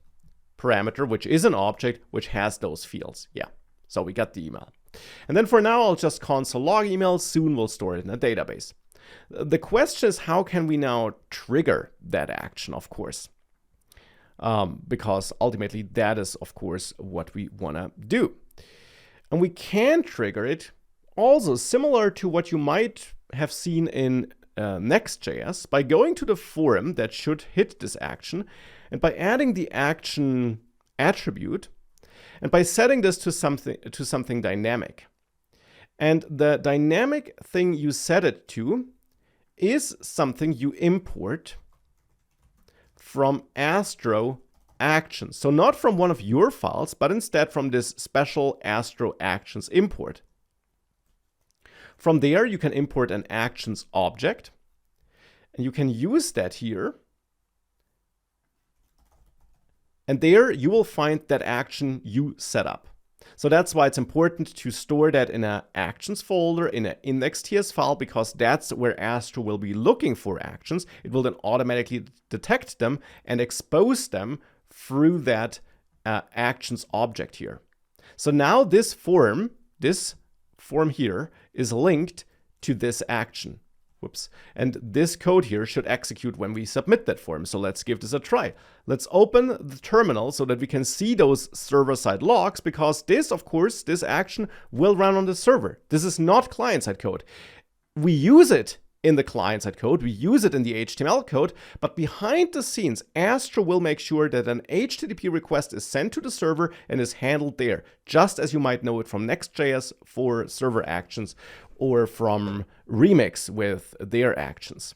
parameter, which is an object, which has those fields. Yeah, so we got the email. And then for now, I'll just console log email. Soon we'll store it in a database. The question is, how can we now trigger that action, of course? Because ultimately, that is, of course, what we want to do. And we can trigger it also similar to what you might have seen in Next.js by going to the form that should hit this action, and by adding the action attribute, and by setting this to something dynamic. And the dynamic thing you set it to is something you import from Astro Actions. So not from one of your files, but instead from this special Astro Actions import. From there, you can import an Actions object, and you can use that here. And there you will find that action you set up. So that's why it's important to store that in an Actions folder, in an index.ts file, because that's where Astro will be looking for actions. It will then automatically detect them and expose them through that Actions object here. So now this form here is linked to this action. Whoops. And this code here should execute when we submit that form. So let's give this a try. Let's open the terminal so that we can see those server-side logs, because this, of course, this action will run on the server. This is not client-side code. We use it in the client-side code, we use it in the HTML code, but behind the scenes, Astro will make sure that an HTTP request is sent to the server and is handled there, just as you might know it from Next.js for server actions, or from Remix with their actions.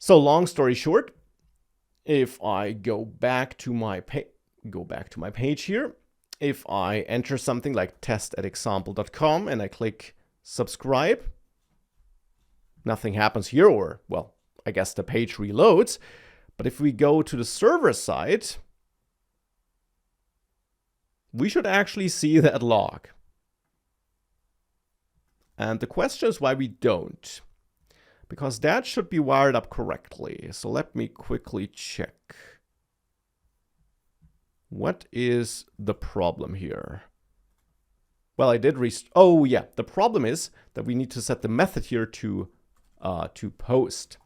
So long story short, if I go back to my page here, if I enter something like test@example.com and I click subscribe, nothing happens here, or, well, I guess the page reloads. But if we go to the server side, we should actually see that log. And the question is why we don't. Because that should be wired up correctly. So let me quickly check. What is the problem here? Well, I did oh yeah, the problem is that we need to set the method here to post.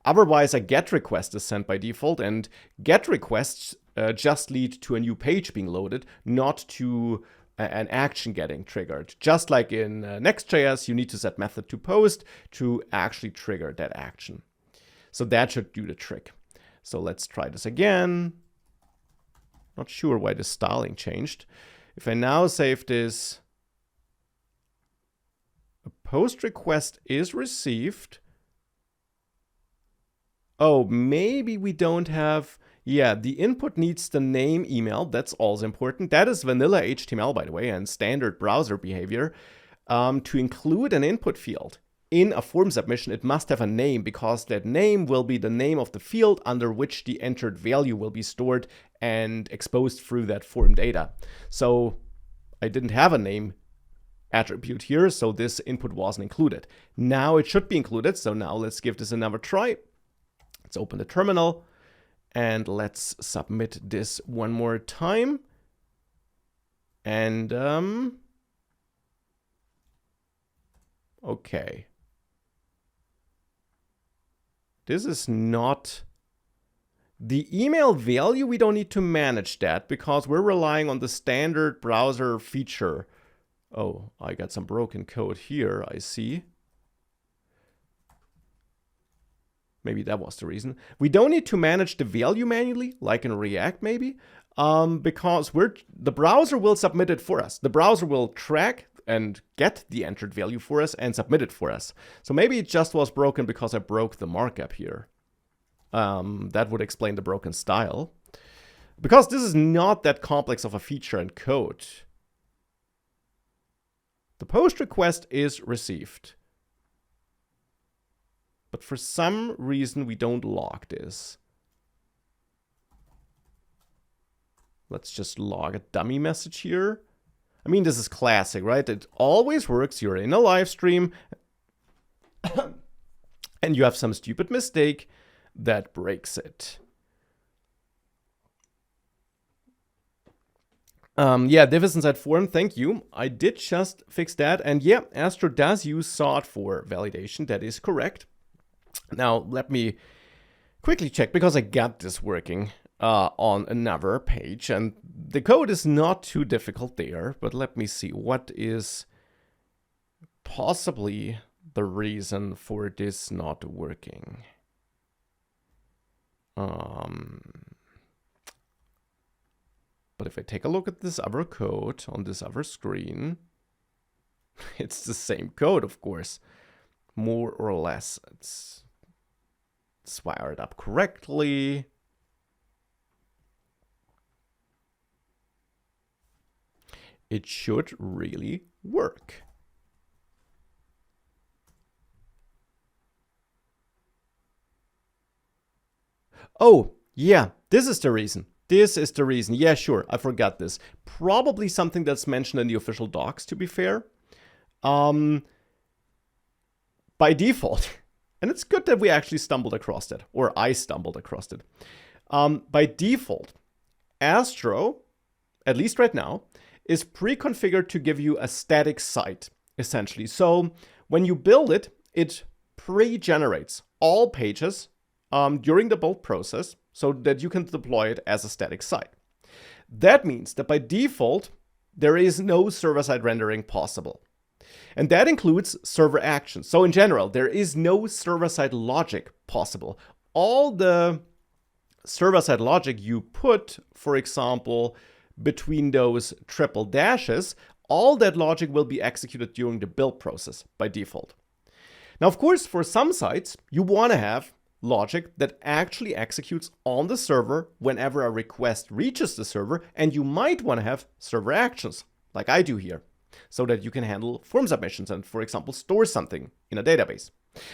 Otherwise, a GET request is sent by default, and GET requests just lead to a new page being loaded, not to an action getting triggered. Just like in Next.js, you need to set method to post to actually trigger that action. So that should do the trick. So let's try this again. Not sure why the styling changed. If I now save this, a post request is received. Oh, maybe we don't have... Yeah, the input needs the name email. That's also important. That is vanilla HTML, by the way, and standard browser behavior to include an input field. in a form submission, it must have a name, because that name will be the name of the field under which the entered value will be stored and exposed through that form data. So I didn't have a name attribute here, so this input wasn't included. Now it should be included, so now let's give this another try. Let's open the terminal and let's submit this one more time. And okay. This is not the email value. We don't need to manage that because we're relying on the standard browser feature. Oh, I got some broken code here, I see. Maybe that was the reason. We don't need to manage the value manually, like in React maybe, because the browser will submit it for us. The browser will track and get the entered value for us and submit it for us. So maybe it just was broken because I broke the markup here. That would explain the broken style. Because this is not that complex of a feature in code. The post request is received. But for some reason, we don't log this. Let's just log a dummy message here. I mean, this is classic, right? It always works. You're in a live stream and you have some stupid mistake that breaks it. Yeah, div is inside form, thank you. I did just fix that. And yeah, Astro does use sort for validation. That is correct. Now, let me quickly check, because I got this working on another page. And the code is not too difficult there. But let me see, what is possibly the reason for this not working? But if I take a look at this other code on this other screen, it's the same code, of course, more or less. It's wired up correctly. It should really work. Oh, yeah, this is the reason. This is the reason. Yeah, sure, I forgot this. Probably something that's mentioned in the official docs, to be fair. By default, and it's good that we actually stumbled across it, or I stumbled across it. By default, Astro, at least right now, is pre-configured to give you a static site, essentially. So when you build it, it pre-generates all pages during the build process, so that you can deploy it as a static site. That means that by default, there is no server-side rendering possible. And that includes server actions. So in general, there is no server-side logic possible. All the server-side logic you put, for example, between those triple dashes, all that logic will be executed during the build process by default. Now, of course, for some sites, you want to have logic that actually executes on the server whenever a request reaches the server, and you might want to have server actions, like I do here, so that you can handle form submissions and, for example, store something in a database.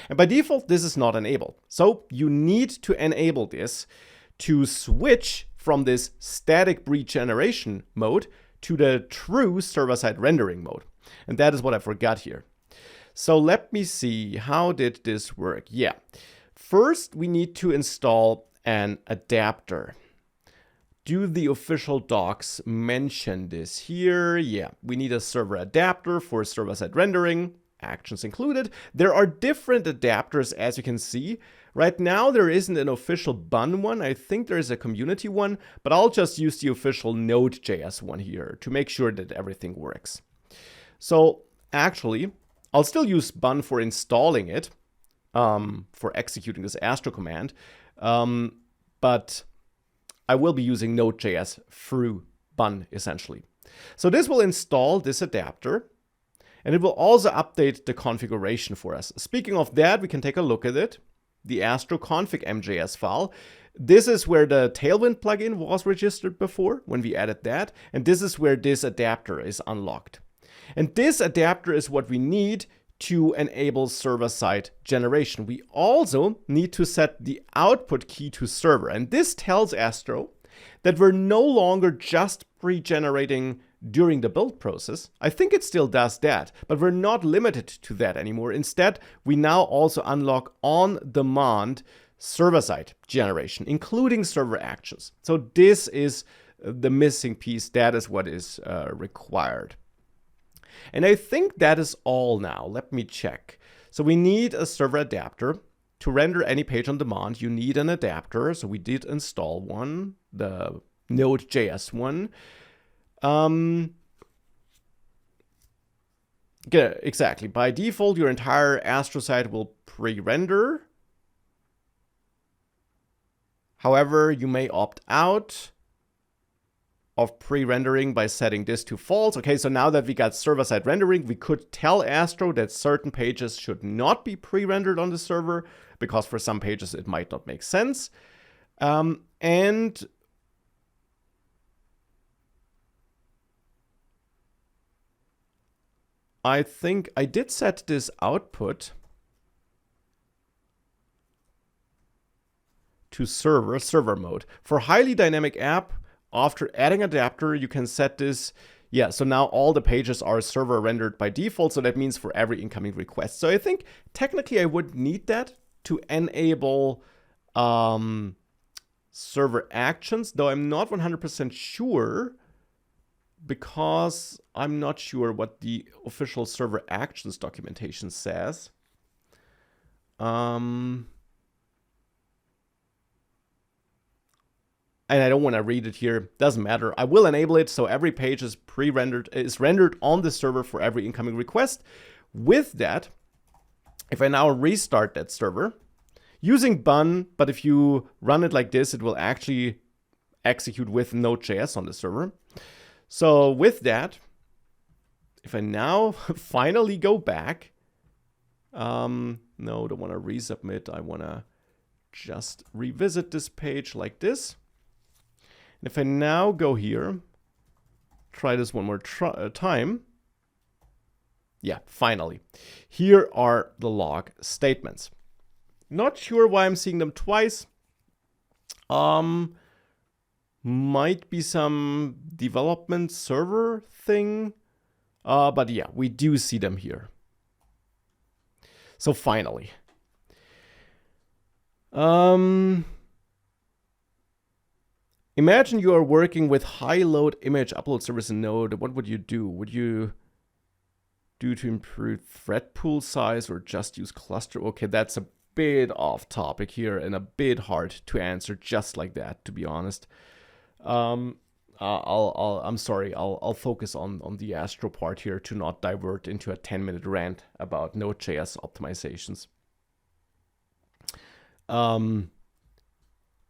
And by default, this is not enabled. So you need to enable this to switch from this static breach generation mode to the true server-side rendering mode. And that is what I forgot here. So let me see, how did this work? Yeah. First, we need to install an adapter. Do the official docs mention this here? Yeah, we need a server adapter for server-side rendering, actions included. There are different adapters, as you can see. Right now, there isn't an official bun one. I think there is a community one, but I'll just use the official Node.js one here to make sure that everything works. So actually, I'll still use bun for installing it. For executing this Astro command, but I will be using Node.js through bun, essentially. So this will install this adapter, and it will also update the configuration for us. Speaking of that, we can take a look at it. The Astro config MJS file. This is where the Tailwind plugin was registered before, when we added that, and this is where this adapter is unlocked. And this adapter is what we need to enable server-side generation. We also need to set the output key to server. And this tells Astro that we're no longer just pre-generating during the build process. I think it still does that, but we're not limited to that anymore. Instead, we now also unlock on-demand server-side generation, including server actions. So this is the missing piece. That is what is required. And I think that is all now. Let me check. So we need a server adapter. To render any page on demand, you need an adapter. So we did install one, the Node.js one. Yeah, exactly. By default, your entire Astro site will pre-render. However, you may opt out of pre-rendering by setting this to false. Okay, so now that we got server-side rendering, we could tell Astro that certain pages should not be pre-rendered on the server, because for some pages it might not make sense. And I think I did set this output to server mode. For highly dynamic app, after adding adapter, you can set this. Yeah, so now all the pages are server rendered by default. So that means for every incoming request. So I think technically I would need that to enable server actions, though I'm not 100% sure, because I'm not sure what the official server actions documentation says. And I don't want to read it here. Doesn't matter. I will enable it so every page is pre-rendered, is rendered on the server for every incoming request. With that, if I now restart that server using bun, but if you run it like this, it will actually execute with Node.js on the server. So with that, if I now finally go back, no, don't want to resubmit. I want to just revisit this page like this. And if I now go here, try this one more time. Yeah, finally. Here are the log statements. Not sure why I'm seeing them twice. Might be some development server thing. But yeah, we do see them here. So finally. Imagine you are working with high-load image upload service in Node. What would you do? Would you do to improve thread pool size or just use cluster? Okay, that's a bit off topic here and a bit hard to answer just like that, to be honest. I'm sorry. I'll focus on the Astro part here to not divert into a 10-minute rant about Node.js optimizations.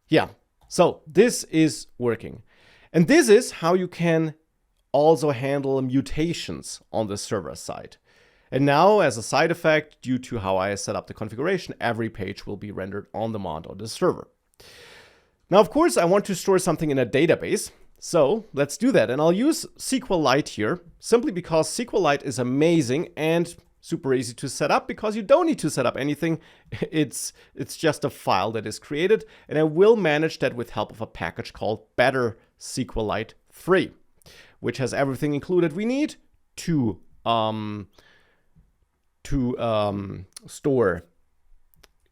Yeah. So this is working. And this is how you can also handle mutations on the server side. And now, as a side effect, due to how I set up the configuration, every page will be rendered on demand on the server. Now, of course, I want to store something in a database. So let's do that. And I'll use SQLite here, simply because SQLite is amazing and super easy to set up, because you don't need to set up anything. It's just a file that is created, and I will manage that with help of a package called Better SQLite 3, which has everything included we need to store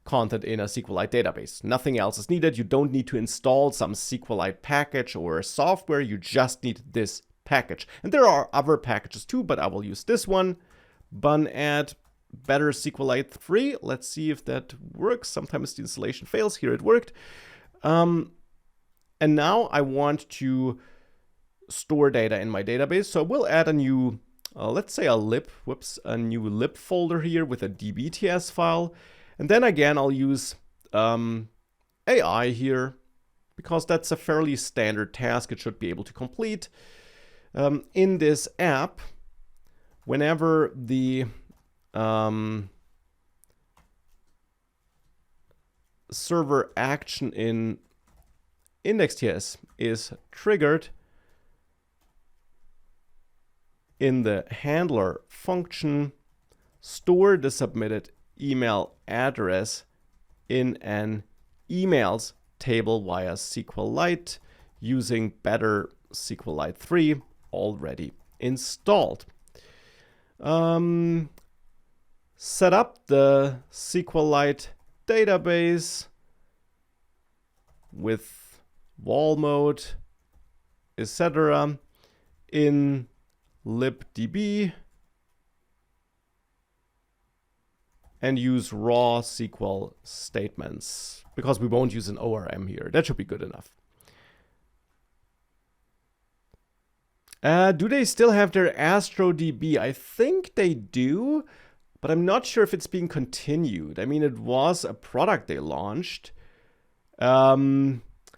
content in a SQLite database. Nothing else is needed. You don't need to install some SQLite package or software. You just need this package. And there are other packages too, but I will use this one. Bun add Better SQLite 3. Let's see if that works. Sometimes the installation fails. Here it worked. And now I want to store data in my database. So we'll add a new, let's say a new lib folder here with a dbts file. And then again, I'll use AI here, because that's a fairly standard task it should be able to complete. In this app, whenever the server action in index.ts is triggered in the handler function, store the submitted email address in an emails table via SQLite using Better SQLite 3 already installed. Set up the SQLite database with wall mode, etc. in libdb and use raw SQL statements because we won't use an ORM here. That should be good enough. Do they still have their Astro DB? I think they do, but I'm not sure if it's being continued. I mean, it was a product they launched.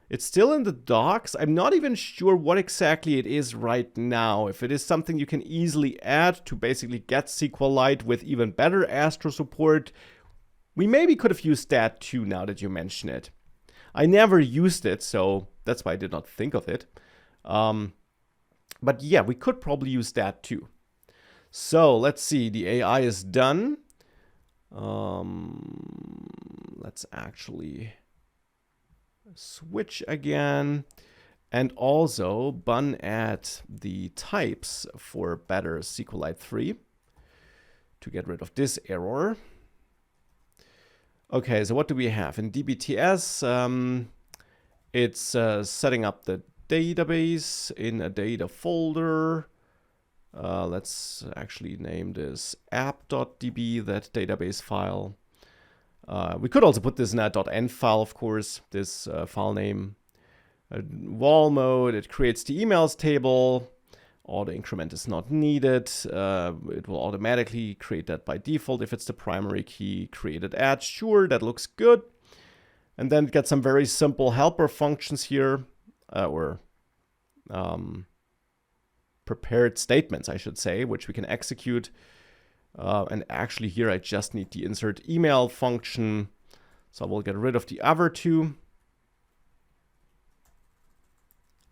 It's still in the docs. I'm not even sure what exactly it is right now. If it is something you can easily add to basically get SQLite with even better Astro support, we maybe could have used that too now that you mention it. I never used it, so that's why I did not think of it. But yeah, we could probably use that too. So let's see, the AI is done. Let's actually switch again and also bun add the types for Better SQLite 3 to get rid of this error. Okay, so what do we have in dbts? It's setting up the database in a data folder. Let's actually name this app.db, that database file. We could also put this in a .env file, of course, this file name. Wall mode, it creates the emails table. Auto increment is not needed. It will automatically create that by default if it's the primary key. Created at, sure, that looks good. And then get some very simple helper functions here, or prepared statements, I should say, which we can execute. And actually here I just need the insert email function. So I will get rid of the other two.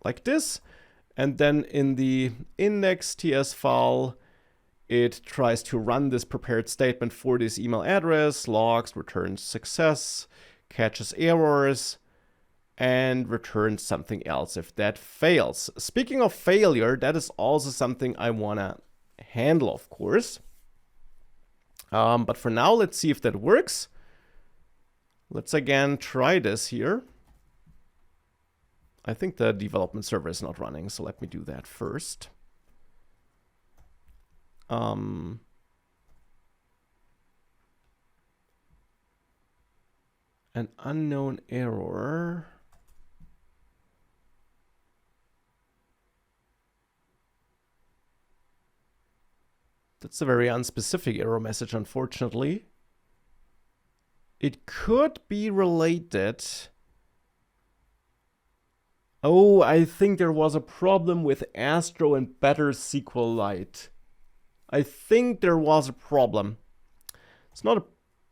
Like this. And then in the index.ts file, it tries to run this prepared statement for this email address, logs, returns success, catches errors, and returns something else if that fails. Speaking of failure, that is also something I want to handle, of course. But for now, let's see if that works. Let's again try this here. I think the development server is not running, so let me do that first. An unknown error. That's a very unspecific error message, unfortunately. It could be related. Oh, I think there was a problem with Astro and Better SQLite. I think there was a problem. It's not a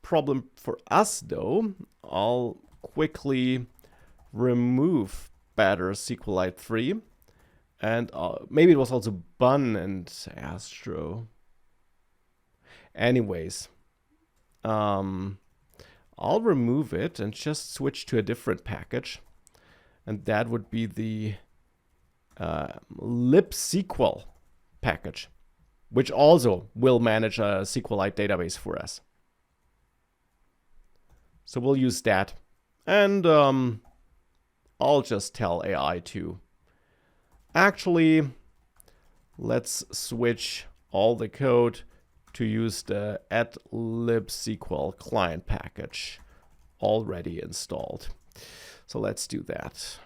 problem for us, though. I'll quickly remove Better SQLite 3. And maybe it was also Bun and Astro. Anyways, I'll remove it and just switch to a different package. And that would be the libsql package, which also will manage a SQLite database for us. So we'll use that. And I'll just tell AI to actually, let's switch all the code to use the @libsql client package already installed. So let's do that.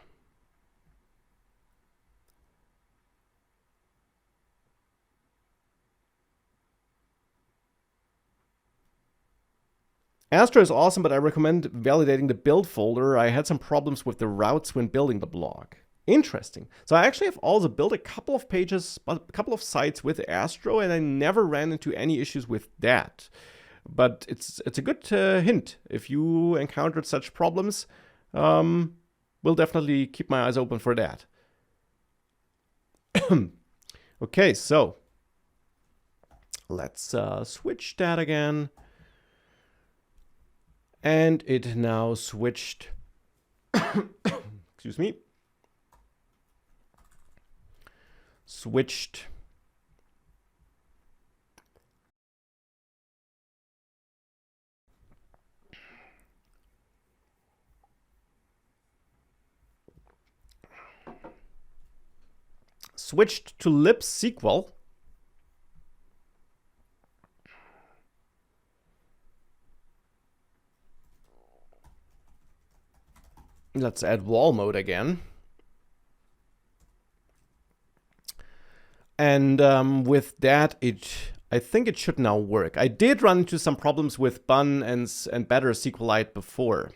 Astro is awesome, but I recommend validating the build folder. I had some problems with the routes when building the blog. Interesting. So I actually have also built a couple of pages, a couple of sites with Astro, and I never ran into any issues with that. But it's a good hint. If you encountered such problems, we'll definitely keep my eyes open for that. Okay, so Let's switch that again. And it now switched, excuse me, switched to libs SQL. Let's add wall mode again. And with that, I think it should now work. I did run into some problems with Bun and Better SQLite before.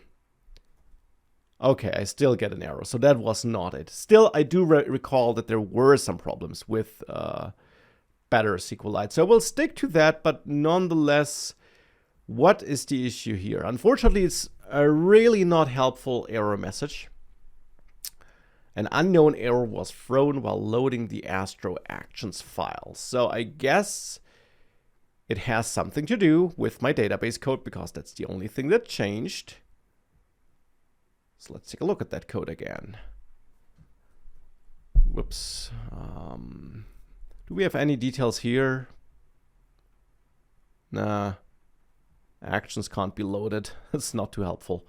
Okay, I still get an error, so that was not it. Still, I do recall that there were some problems with Better SQLite. So we'll stick to that, but nonetheless, what is the issue here? Unfortunately, it's a really not helpful error message. An unknown error was thrown while loading the Astro actions file. So I guess it has something to do with my database code, because that's the only thing that changed. So let's take a look at that code again. Whoops. Do we have any details here? Nah. Actions can't be loaded. It's not too helpful.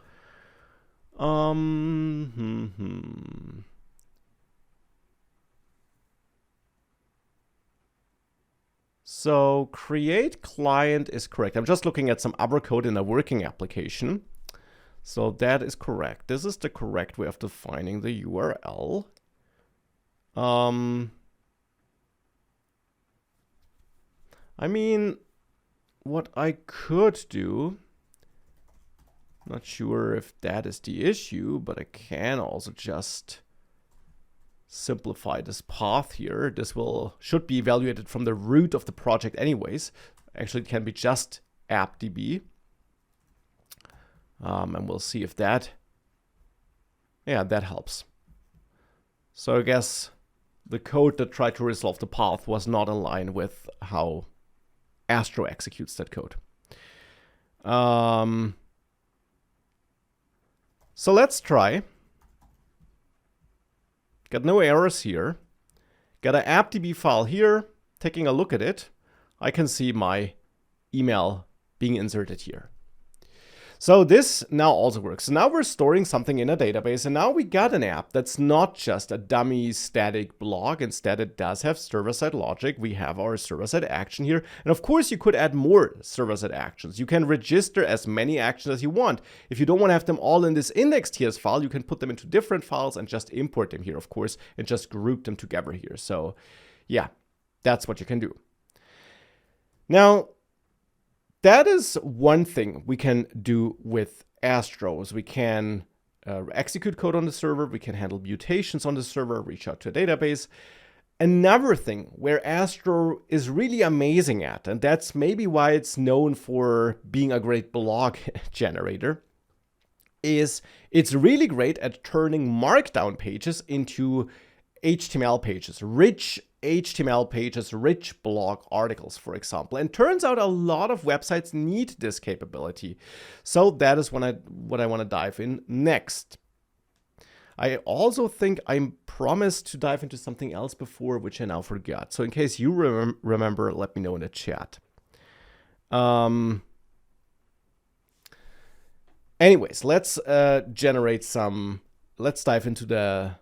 So create client is correct. I'm just looking at some other code in a working application. So that is correct. This is the correct way of defining the URL. I mean, what I could do, not sure if that is the issue, but I can also just simplify this path here. This should be evaluated from the root of the project anyways. Actually, it can be just appdb. And we'll see if that helps. So I guess the code that tried to resolve the path was not in line with how Astro executes that code. So let's try. Got no errors here. Got an appdb file here. Taking a look at it, I can see my email being inserted here. So this now also works. So now we're storing something in a database, and now we got an app that's not just a dummy static blog. Instead, it does have server-side logic. We have our server-side action here. And of course, you could add more server-side actions. You can register as many actions as you want. If you don't want to have them all in this index.ts file, you can put them into different files and just import them here, of course, and just group them together here. So yeah, that's what you can do. Now, that is one thing we can do with Astro. We can execute code on the server. We can handle mutations on the server, reach out to a database. Another thing where Astro is really amazing at, and that's maybe why it's known for being a great blog generator, is it's really great at turning markdown pages into HTML pages, rich HTML pages, rich blog articles, for example. And turns out a lot of websites need this capability. So that is what I want to dive in next. I also think I promised to dive into something else before, which I now forgot. So in case you remember, let me know in the chat. Anyways, let's generate some. Let's dive into the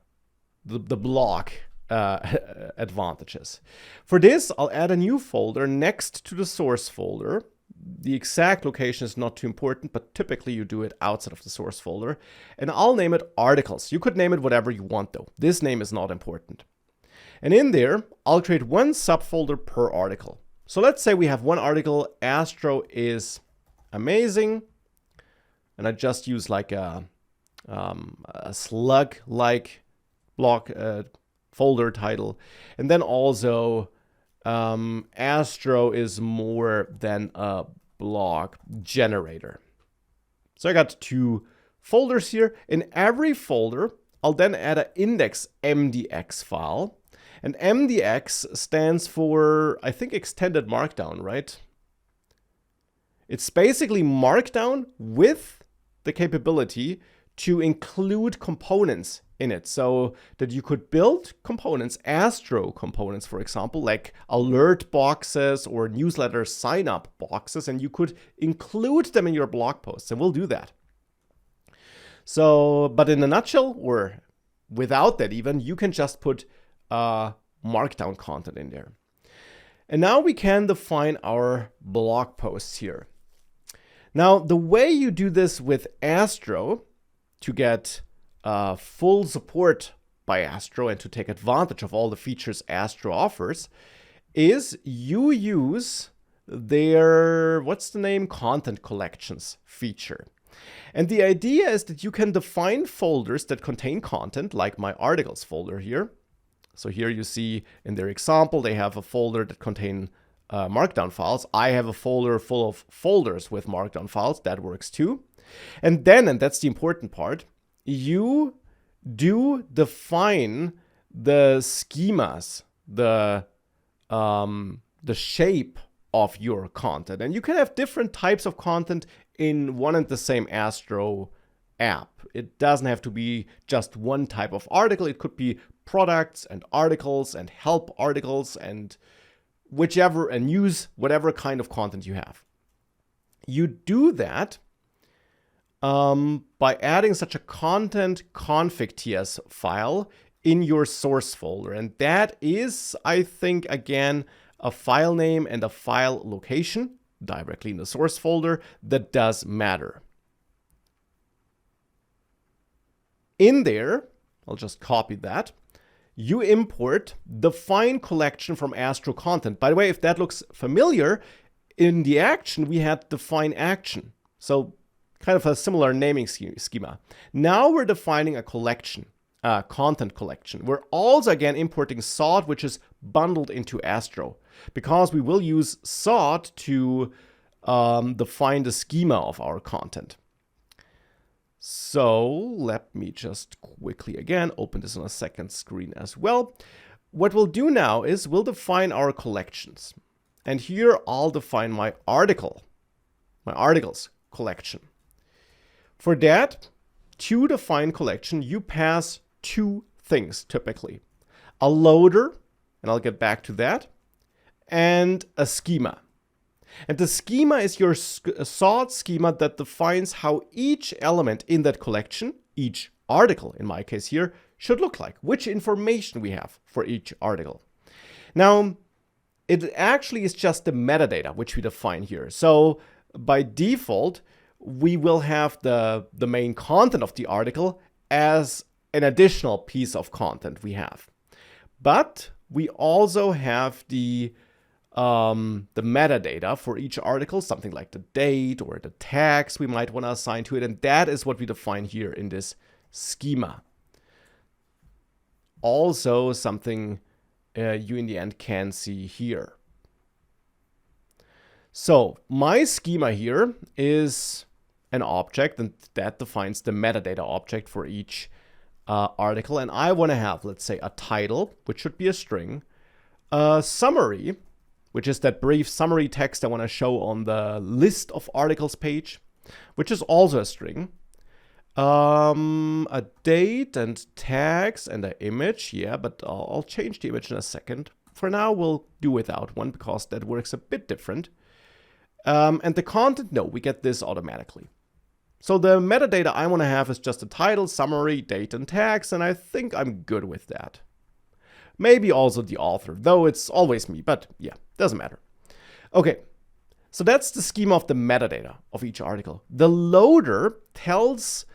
blog advantages. For this, I'll add a new folder next to the source folder. The exact location is not too important, but typically you do it outside of the source folder. And I'll name it articles. You could name it whatever you want though. This name is not important. And in there, I'll create one subfolder per article. So let's say we have one article, Astro is amazing. And I just use like a slug-like blog folder title. And then also Astro is more than a blog generator. So I got two folders here. In every folder, I'll then add an index.mdx file. And MDX stands for, I think, extended markdown, right? It's basically markdown with the capability to include components in it, so that you could build components, Astro components, for example, like alert boxes or newsletter sign-up boxes, and you could include them in your blog posts, and we'll do that. So, but in a nutshell, or without that even, you can just put markdown content in there. And now we can define our blog posts here. Now, the way you do this with Astro to get full support by Astro and to take advantage of all the features Astro offers is you use their, what's the name, content collections feature. And the idea is that you can define folders that contain content, like my articles folder here. So here you see in their example, they have a folder that contain markdown files. I have a folder full of folders with markdown files. That works too. And then, and that's the important part, you do define the schemas, the shape of your content. And you can have different types of content in one and the same Astro app. It doesn't have to be just one type of article. It could be products and articles and help articles and whichever, and use whatever kind of content you have. You do that by adding such a content config.ts file in your source folder. And that is, I think, again, a file name and a file location directly in the source folder that does matter. In there, I'll just copy that. You import the define collection from Astro content. By the way, if that looks familiar, in the action, we had define action. So kind of a similar naming schema. Now we're defining a collection, content collection. We're also, again, importing sort, which is bundled into Astro, because we will use sort to define the schema of our content. So let me just quickly, again, open this on a second screen as well. What we'll do now is we'll define our collections. And here I'll define my articles collection. For that, to define collection, you pass two things typically. A loader, and I'll get back to that, and a schema. And the schema is your sort schema that defines how each element in that collection, each article in my case here, should look like, which information we have for each article. Now, it actually is just the metadata which we define here. So by default, we will have the main content of the article as an additional piece of content we have. But we also have the metadata for each article, something like the date or the tags we might want to assign to it. And that is what we define here in this schema. Also something you in the end can see here. So my schema here is an object, and that defines the metadata object for each article. And I want to have, let's say, a title, which should be a string, a summary, which is that brief summary text I want to show on the list of articles page, which is also a string, a date and tags and an image. Yeah, but I'll change the image in a second. For now, we'll do without one because that works a bit different. And the content, no, we get this automatically. So the metadata I want to have is just a title, summary, date, and tags, and I think I'm good with that. Maybe also the author, though it's always me, but yeah, doesn't matter. Okay, so that's the schema of the metadata of each article. The loader tells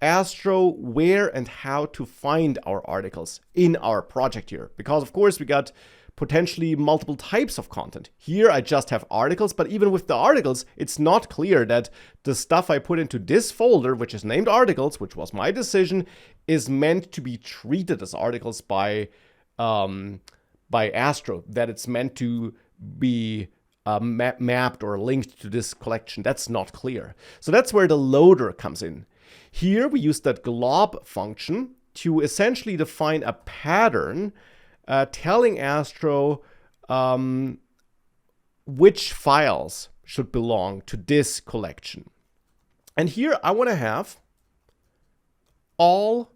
Astro where and how to find our articles in our project here, because of course we got potentially multiple types of content. Here I just have articles, but even with the articles, it's not clear that the stuff I put into this folder, which is named articles, which was my decision, is meant to be treated as articles by Astro, that it's meant to be mapped or linked to this collection. That's not clear. So that's where the loader comes in. Here we use that glob function to essentially define a pattern telling Astro which files should belong to this collection. And here I want to have all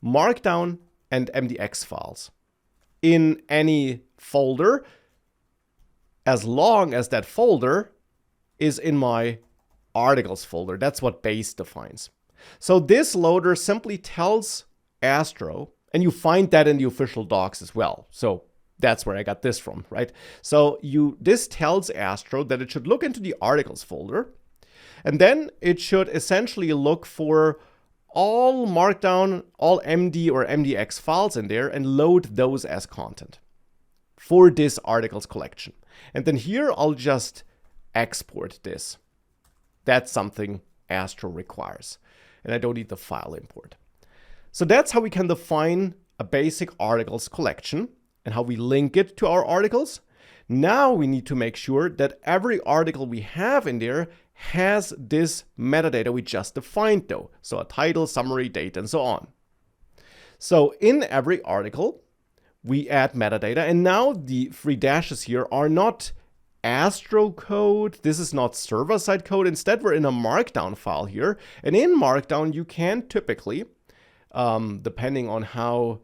Markdown and MDX files in any folder, as long as that folder is in my articles folder. That's what base defines. So this loader simply tells Astro, and you find that in the official docs as well. So that's where I got this from, right? So this tells Astro that it should look into the articles folder, and then it should essentially look for all Markdown, all MD or MDX files in there and load those as content for this articles collection. And then here I'll just export this. That's something Astro requires. And I don't need the file import. So that's how we can define a basic articles collection and how we link it to our articles. Now we need to make sure that every article we have in there has this metadata we just defined though. So a title, summary, date, and so on. So in every article, we add metadata. And now the 3 dashes here are not Astro code. This is not server-side code. Instead, we're in a Markdown file here. And in Markdown, you can typically, depending on how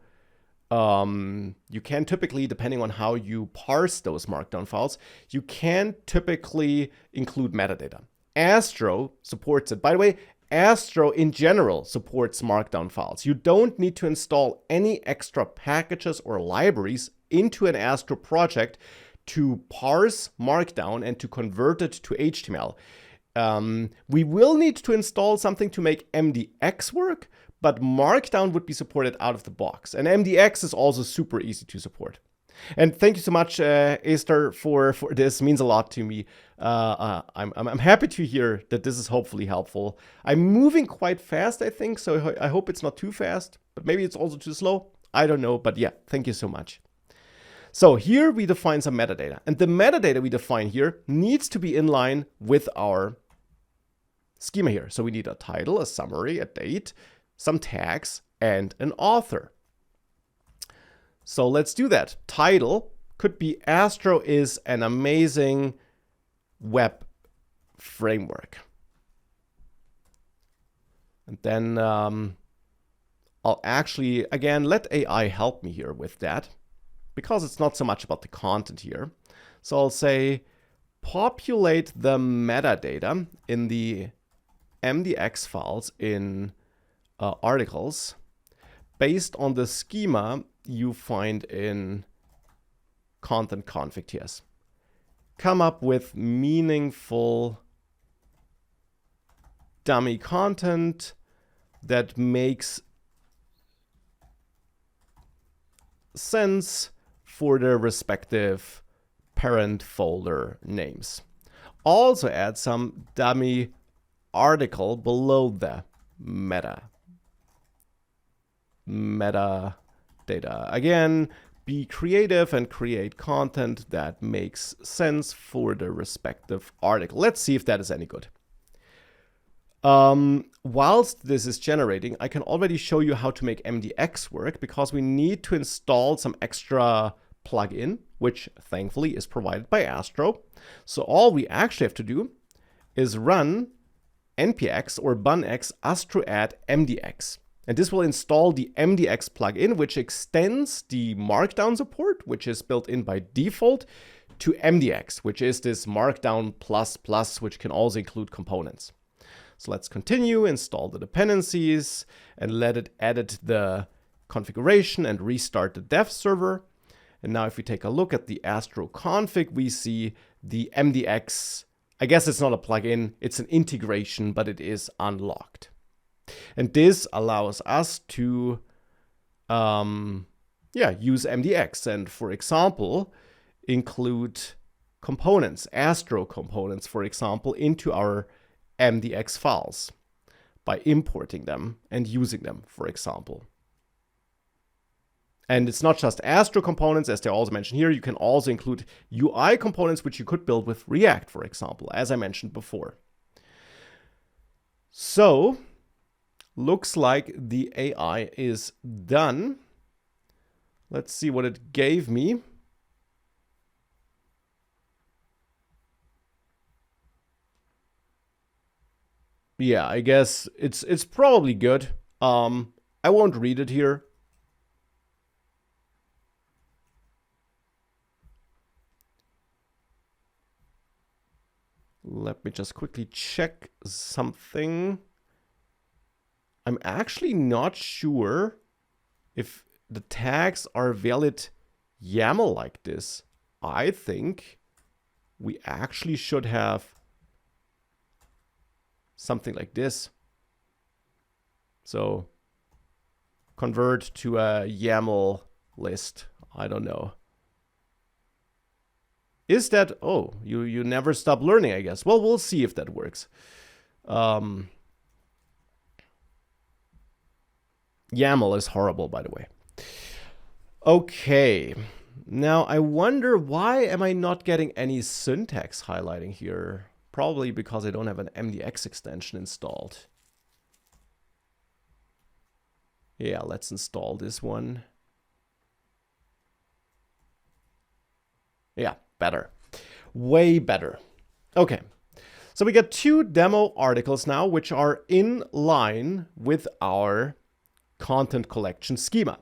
you parse those Markdown files, you can typically include metadata. Astro supports it. By the way, Astro in general supports Markdown files. You don't need to install any extra packages or libraries into an Astro project to parse Markdown and to convert it to HTML. We will need to install something to make MDX work, but Markdown would be supported out of the box. And MDX is also super easy to support. And thank you so much, Esther, for this. It means a lot to me. I'm happy to hear that this is hopefully helpful. I'm moving quite fast, I think, so I hope it's not too fast, but maybe it's also too slow. I don't know, but yeah, thank you so much. So here we define some metadata, and the metadata we define here needs to be in line with our schema here. So we need a title, a summary, a date, some tags, and an author. So let's do that. Title could be Astro is an amazing web framework. And then I'll actually, again, let AI help me here with that, because it's not so much about the content here. So I'll say populate the metadata in the MDX files in articles based on the schema you find in content config.ts. Come up with meaningful dummy content that makes sense for their respective parent folder names. Also add some dummy article below the metadata. Again, be creative and create content that makes sense for the respective article. Let's see if that is any good. Whilst this is generating, I can already show you how to make MDX work, because we need to install some extra plugin, which thankfully is provided by Astro. So all we actually have to do is run npx or bunx astro add MDX. And this will install the MDX plugin, which extends the Markdown support, which is built in by default, to MDX, which is this Markdown ++, which can also include components. So let's continue, install the dependencies, and let it edit the configuration and restart the dev server. And now if we take a look at the Astro config, we see the MDX. I guess it's not a plugin, it's an integration, but it is unlocked. And this allows us to use MDX and, for example, include components, Astro components, for example, into our MDX files by importing them and using them, for example. And it's not just Astro components, as they also mentioned here. You can also include UI components, which you could build with React, for example, as I mentioned before. So looks like the AI is done. Let's see what it gave me. Yeah, I guess it's probably good. I won't read it here. Let me just quickly check something. I'm actually not sure if the tags are valid YAML like this. I think we actually should have something like this. So convert to a YAML list. I don't know. Is that, oh, you never stop learning, I guess. Well, we'll see if that works. YAML is horrible, by the way. Okay. Now, I wonder, why am I not getting any syntax highlighting here? Probably because I don't have an MDX extension installed. Yeah, let's install this one. Yeah, better. Way better. Okay. So we get 2 demo articles now, which are in line with our content collection schema.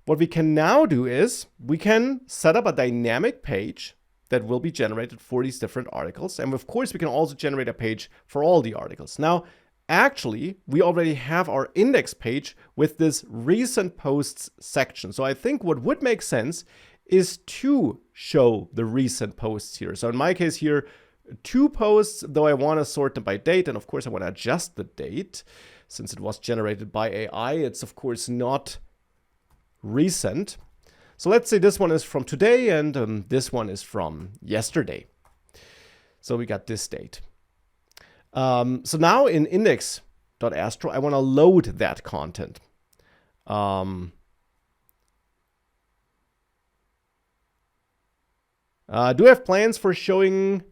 What we can now do is we can set up a dynamic page that will be generated for these different articles. And of course, we can also generate a page for all the articles. Now, actually, we already have our index page with this recent posts section. So I think what would make sense is to show the recent posts here. So in my case here, 2 posts, though I want to sort them by date. And of course, I want to adjust the date. Since it was generated by AI, it's of course not recent. So let's say this one is from today and this one is from yesterday. So we got this date. So now in index.astro, I want to load that content. Do I have plans for showing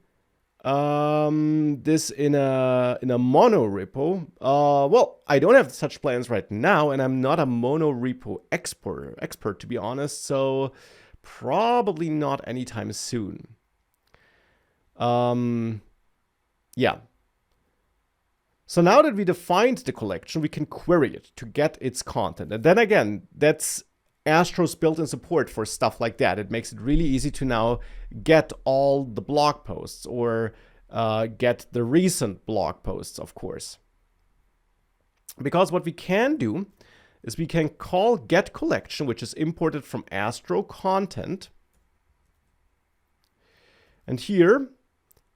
this in a mono repo? Well, I don't have such plans right now, and I'm not a mono repo expert to be honest, so probably not anytime soon. Yeah. So now that we defined the collection, we can query it to get its content. And then again, that's Astro's built-in support for stuff like that. It makes it really easy to now get all the blog posts or get the recent blog posts, of course. Because what we can do is we can call get collection, which is imported from Astro content. And here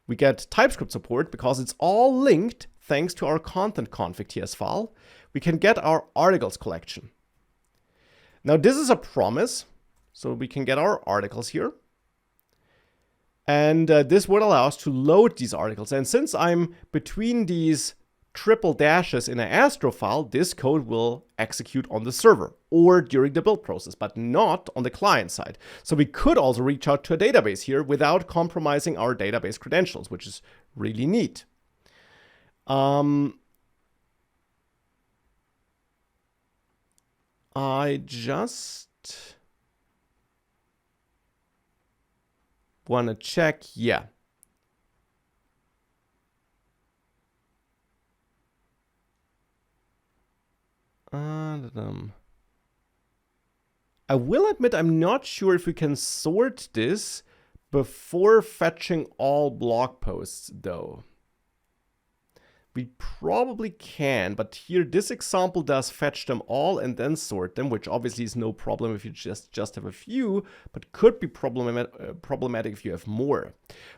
we get TypeScript support because it's all linked thanks to our content config TS file. We can get our articles collection. Now this is a promise, so we can get our articles here. And this would allow us to load these articles. And since I'm between these triple dashes in an Astro file, this code will execute on the server or during the build process, but not on the client side. So we could also reach out to a database here without compromising our database credentials, which is really neat. I just want to check. Yeah. I will admit I'm not sure if we can sort this before fetching all blog posts, though. We probably can, but here this example does fetch them all and then sort them, which obviously is no problem if you just have a few, but could be problematic if you have more.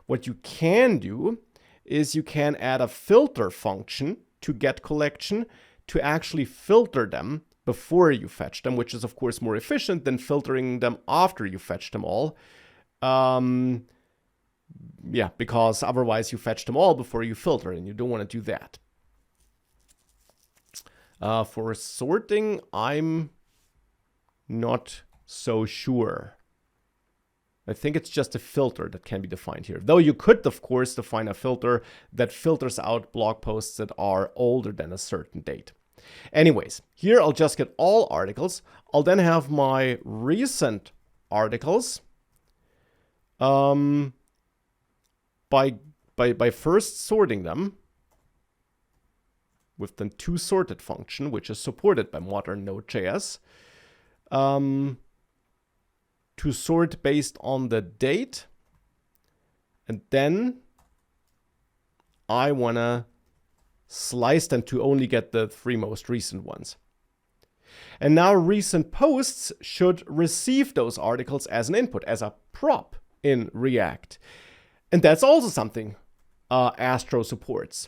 What you can do is you can add a filter function to get collection to actually filter them before you fetch them, which is of course more efficient than filtering them after you fetch them all. Yeah, because otherwise you fetch them all before you filter, and you don't want to do that. For sorting, I'm not so sure. I think it's just a filter that can be defined here. Though you could, of course, define a filter that filters out blog posts that are older than a certain date. Anyways, here I'll just get all articles. I'll then have my recent articles by first sorting them with the toSorted function, which is supported by modern Node.js, to sort based on the date. And then I want to slice them to only get the 3 most recent ones. And now recent posts should receive those articles as an input, as a prop in React. And that's also something Astro supports.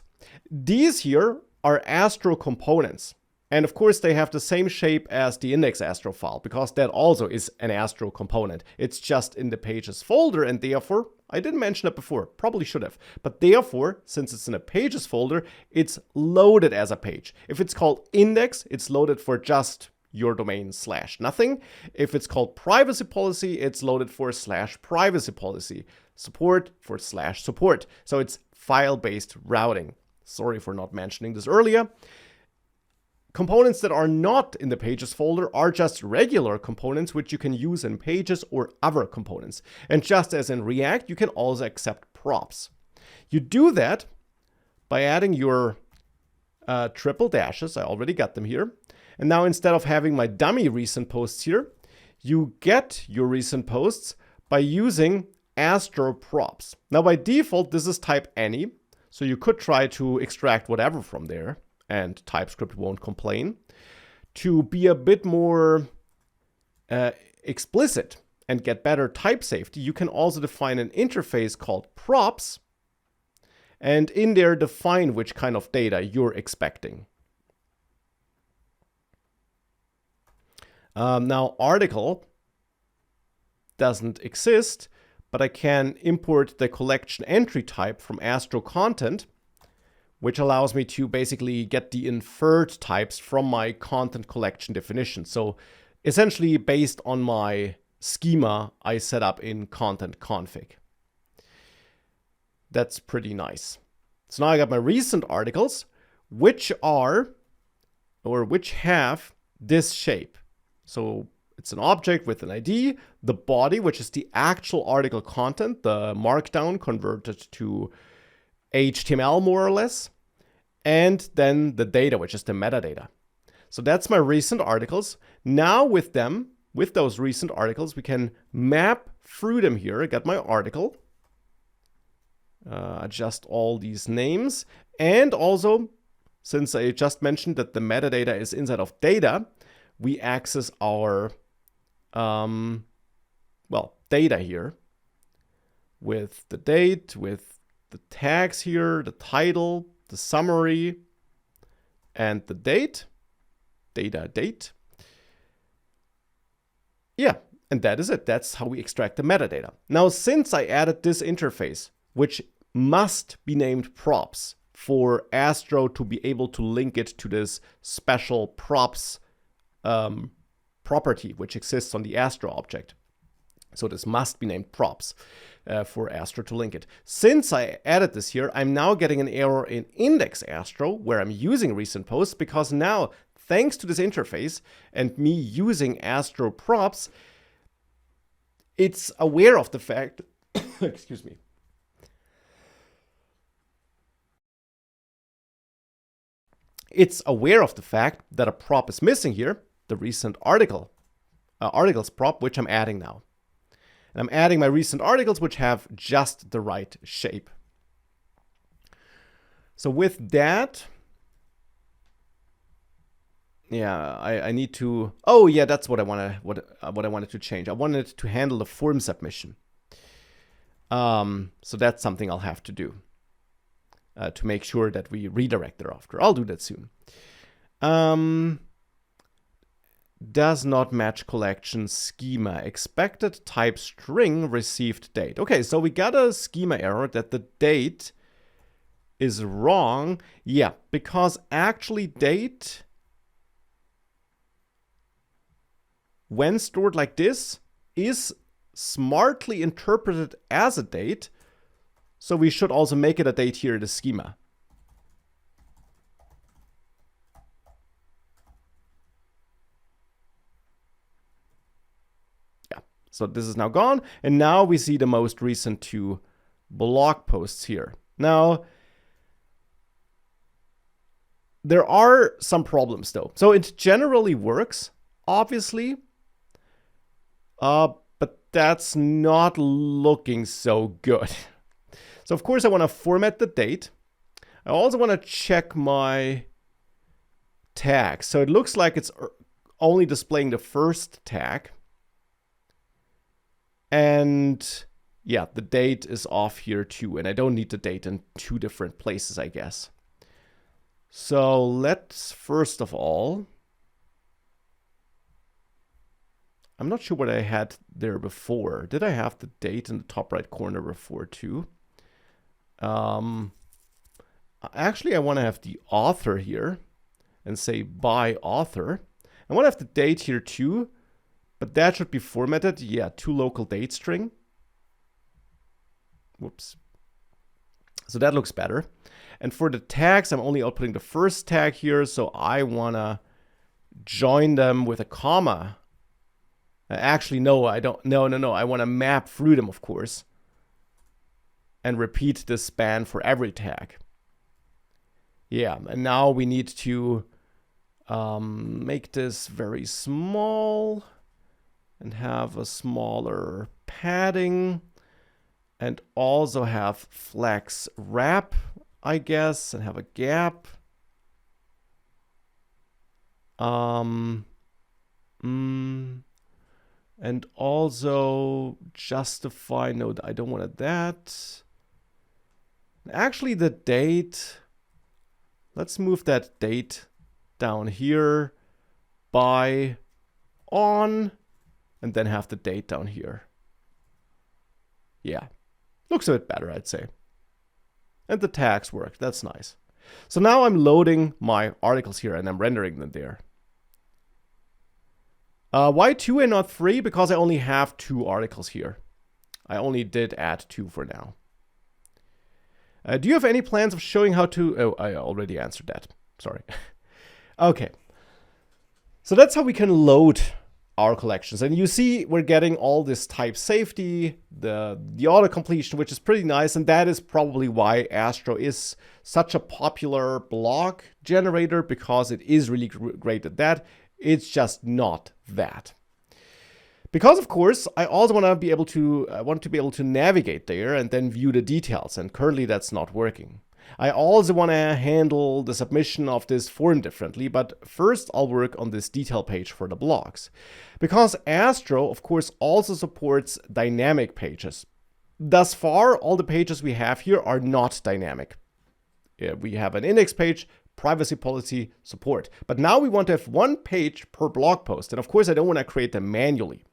These here are Astro components. And of course, they have the same shape as the index Astro file, because that also is an Astro component. It's just in the pages folder, and therefore, I didn't mention it before, probably should have. But therefore, since it's in a pages folder, it's loaded as a page. If it's called index, it's loaded for just your domain / nothing. If it's called privacy policy, it's loaded for / privacy policy. Support for / support. So it's file-based routing. Sorry for not mentioning this earlier. Components that are not in the pages folder are just regular components which you can use in pages or other components. And just as in React, you can also accept props. You do that by adding your triple dashes. I already got them here. And now instead of having my dummy recent posts here, you get your recent posts by using Astro props. Now by default, this is type any. So you could try to extract whatever from there, and TypeScript won't complain. To be a bit more explicit and get better type safety, you can also define an interface called props, and in there define which kind of data you're expecting. Now article doesn't exist, but I can import the collection entry type from Astro content, which allows me to basically get the inferred types from my content collection definition. So essentially based on my schema I set up in content config. That's pretty nice. So now I got my recent articles, which have this shape. So it's an object with an ID, the body, which is the actual article content, the markdown converted to HTML more or less, and then the data, which is the metadata. So that's my recent articles. Now with those recent articles, we can map through them here. I got my article, adjust all these names, and also, since I just mentioned that the metadata is inside of data, we access our data here with the date, with the tags here, the title, the summary, and the date, date. Yeah, and that is it. That's how we extract the metadata. Now, since I added this interface, which must be named props for Astro to be able to link it to this special props property, which exists on the Astro object. So this must be named props for Astro to link it. Since I added this here, I'm now getting an error in index Astro where I'm using recent posts, because now, thanks to this interface and me using Astro props, it's aware of the fact, excuse me. It's aware of the fact that a prop is missing here, the recent articles prop, which I'm adding now. And I'm adding my recent articles, which have just the right shape. So with that, yeah, I need to. Oh yeah, that's what I wanted to change. I wanted to handle the form submission. So that's something I'll have to do to make sure that we redirect thereafter. I'll do that soon. Does not match collection schema. Expected type string, received date. Okay, so we got a schema error that the date is wrong. Yeah, because actually date, when stored like this, is smartly interpreted as a date. So we should also make it a date here in the schema. So this is now gone. And now we see the most recent 2 blog posts here. Now, there are some problems though. So it generally works, obviously. But that's not looking so good. So of course I want to format the date. I also want to check my tags. So it looks like it's only displaying the first tag. And yeah, the date is off here too. And I don't need the date in 2 different places, I guess. So let's first of all, I'm not sure what I had there before. Did I have the date in the top right corner before too? Actually, I want to have the author here and say by author. I want to have the date here too, but that should be formatted. Yeah, to local date string. Whoops. So that looks better. And for the tags, I'm only outputting the first tag here. So I want to join them with a comma. Actually, no, I don't. No. I want to map through them, of course. And repeat the span for every tag. Yeah, and now we need to make this very small and have a smaller padding. And also have flex wrap, I guess, and have a gap. And also justify, no, I don't want that. Actually, the date, let's move that date down here by on, and then have the date down here. Yeah, looks a bit better, I'd say. And the tags work, that's nice. So now I'm loading my articles here and I'm rendering them there. Why 2 and not 3? Because I only have 2 articles here. I only did add 2 for now. Do you have any plans of showing how to... Oh, I already answered that. Sorry. Okay. So that's how we can load our collections. And you see we're getting all this type safety, the auto-completion, which is pretty nice. And that is probably why Astro is such a popular blog generator, because it is really great at that. It's just not that. Because of course, I also want to be able to navigate there and then view the details. And currently that's not working. I also want to handle the submission of this form differently, but first I'll work on this detail page for the blogs. Because Astro, of course, also supports dynamic pages. Thus far, all the pages we have here are not dynamic. We have an index page, privacy policy, support. But now we want to have 1 page per blog post. And of course, I don't want to create them manually.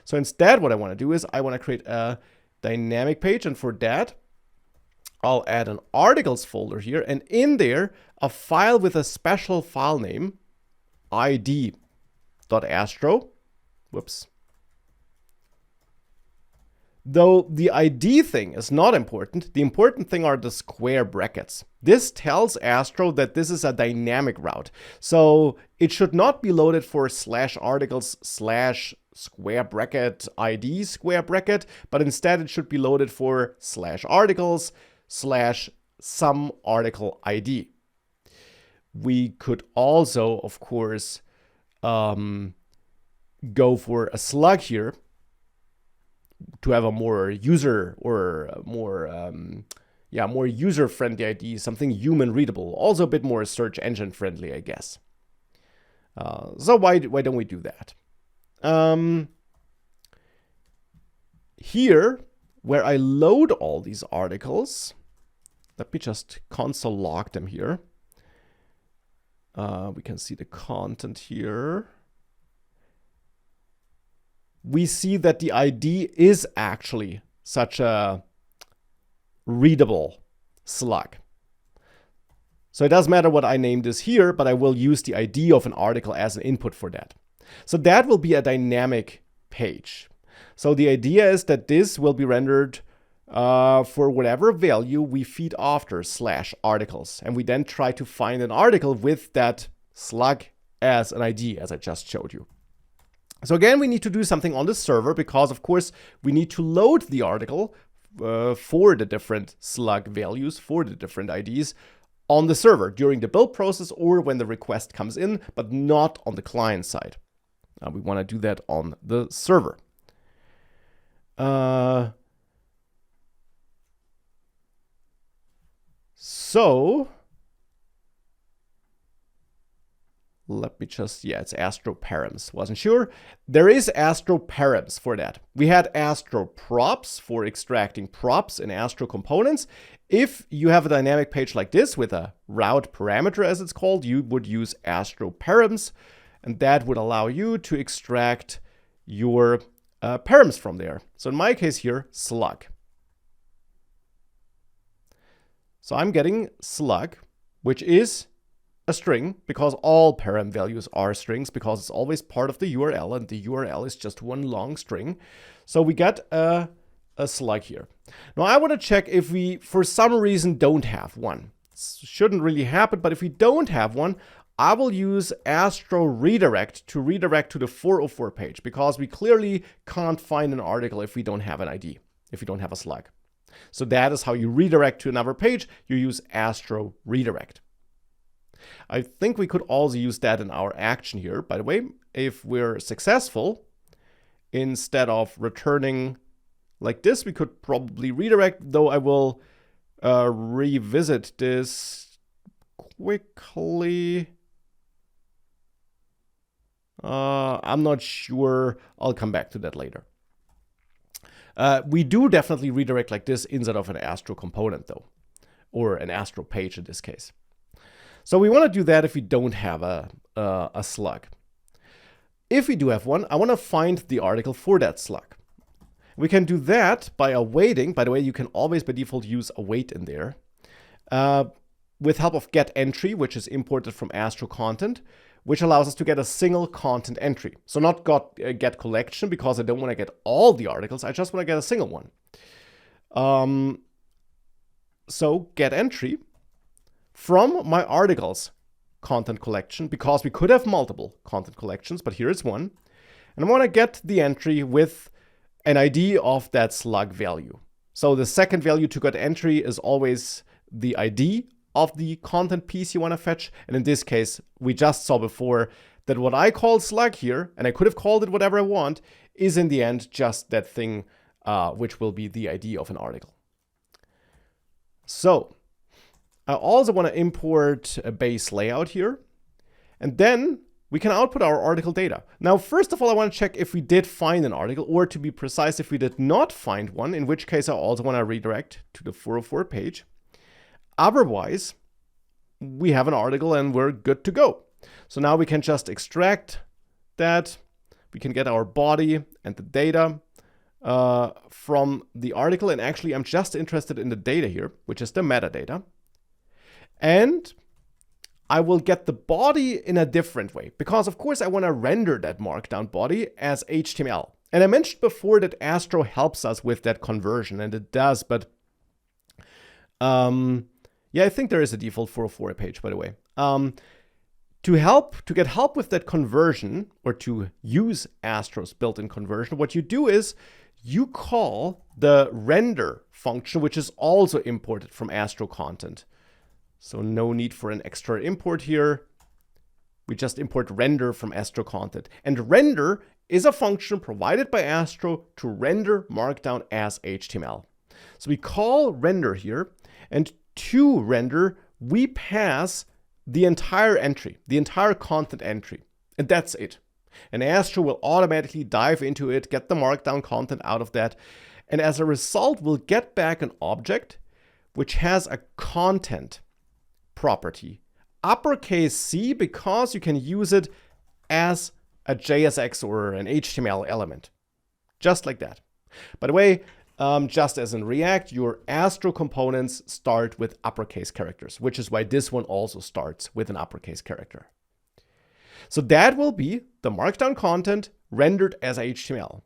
So instead, what I want to do is I want to create a dynamic page. And for that, I'll add an articles folder here. And in there, a file with a special file name, id.astro. Whoops. Though the ID thing is not important, the important thing are the square brackets. This tells Astro that this is a dynamic route. So it should not be loaded for /articles/ square bracket ID square bracket, but instead it should be loaded for /articles/ some article ID. We could also, of course, go for a slug here to have a more user or more user-friendly ID, something human readable, also a bit more search engine friendly, I guess. So why don't we do that? Here, where I load all these articles, let me just console log them here. We can see the content here. We see that the ID is actually such a readable slug. So it doesn't matter what I name this here, but I will use the ID of an article as an input for that. So that will be a dynamic page. So the idea is that this will be rendered for whatever value we feed after /articles. And we then try to find an article with that slug as an ID, as I just showed you. So again, we need to do something on the server because, of course, we need to load the article for the different slug values, for the different IDs on the server during the build process or when the request comes in, but not on the client side. We want to do that on the server. So let me just, it's Astro params. Wasn't sure. There is Astro params for that. We had Astro props for extracting props in Astro components. If you have a dynamic page like this with a route parameter, as it's called, you would use Astro params, and that would allow you to extract your params from there. So in my case here, slug. So I'm getting slug, which is a string, because all param values are strings, because it's always part of the URL, and the URL is just one long string. So we got a slug here. Now I want to check if we, for some reason, don't have one. Shouldn't really happen, but if we don't have one, I will use Astro redirect to redirect to the 404 page, because we clearly can't find an article if we don't have an ID, if we don't have a slug. So that is how you redirect to another page. You use Astro redirect. I think we could also use that in our action here. By the way, if we're successful, instead of returning like this, we could probably redirect, though I will revisit this quickly. I'm not sure. I'll come back to that later. We do definitely redirect like this inside of an Astro component, though, or an Astro page in this case. So we want to do that if we don't have a slug. If we do have one, I want to find the article for that slug. We can do that by awaiting. By the way, you can always by default use await in there. With help of get entry, which is imported from Astro content, which allows us to get a single content entry. So not get collection, because I don't want to get all the articles. I just want to get a single one. So get entry from my articles content collection, because we could have multiple content collections, but here is one. And I want to get the entry with an ID of that slug value. So the second value to get entry is always the ID of the content piece you want to fetch. And in this case, we just saw before that what I call slug here, and I could have called it whatever I want, is in the end just that thing which will be the ID of an article. So I also want to import a base layout here, and then we can output our article data. Now, first of all, I want to check if we did find an article, or to be precise, if we did not find one, in which case I also want to redirect to the 404 page. Otherwise, we have an article and we're good to go. So now we can just extract that. We can get our body and the data from the article. And actually, I'm just interested in the data here, which is the metadata. And I will get the body in a different way, because of course I want to render that markdown body as HTML. And I mentioned before that Astro helps us with that conversion, and it does, but yeah, I think there is a default 404 page, by the way. To get help with that conversion, or to use Astro's built-in conversion, what you do is you call the render function, which is also imported from Astro content. So no need for an extra import here. We just import render from Astro content. And render is a function provided by Astro to render markdown as HTML. So we call render here, and to render, we pass the entire entry, the entire content entry, and that's it. And Astro will automatically dive into it, get the markdown content out of that, and as a result, we'll get back an object which has a content property. Uppercase C, because you can use it as a JSX or an HTML element. Just like that. By the way, just as in React, your Astro components start with uppercase characters, which is why this one also starts with an uppercase character. So that will be the markdown content rendered as HTML.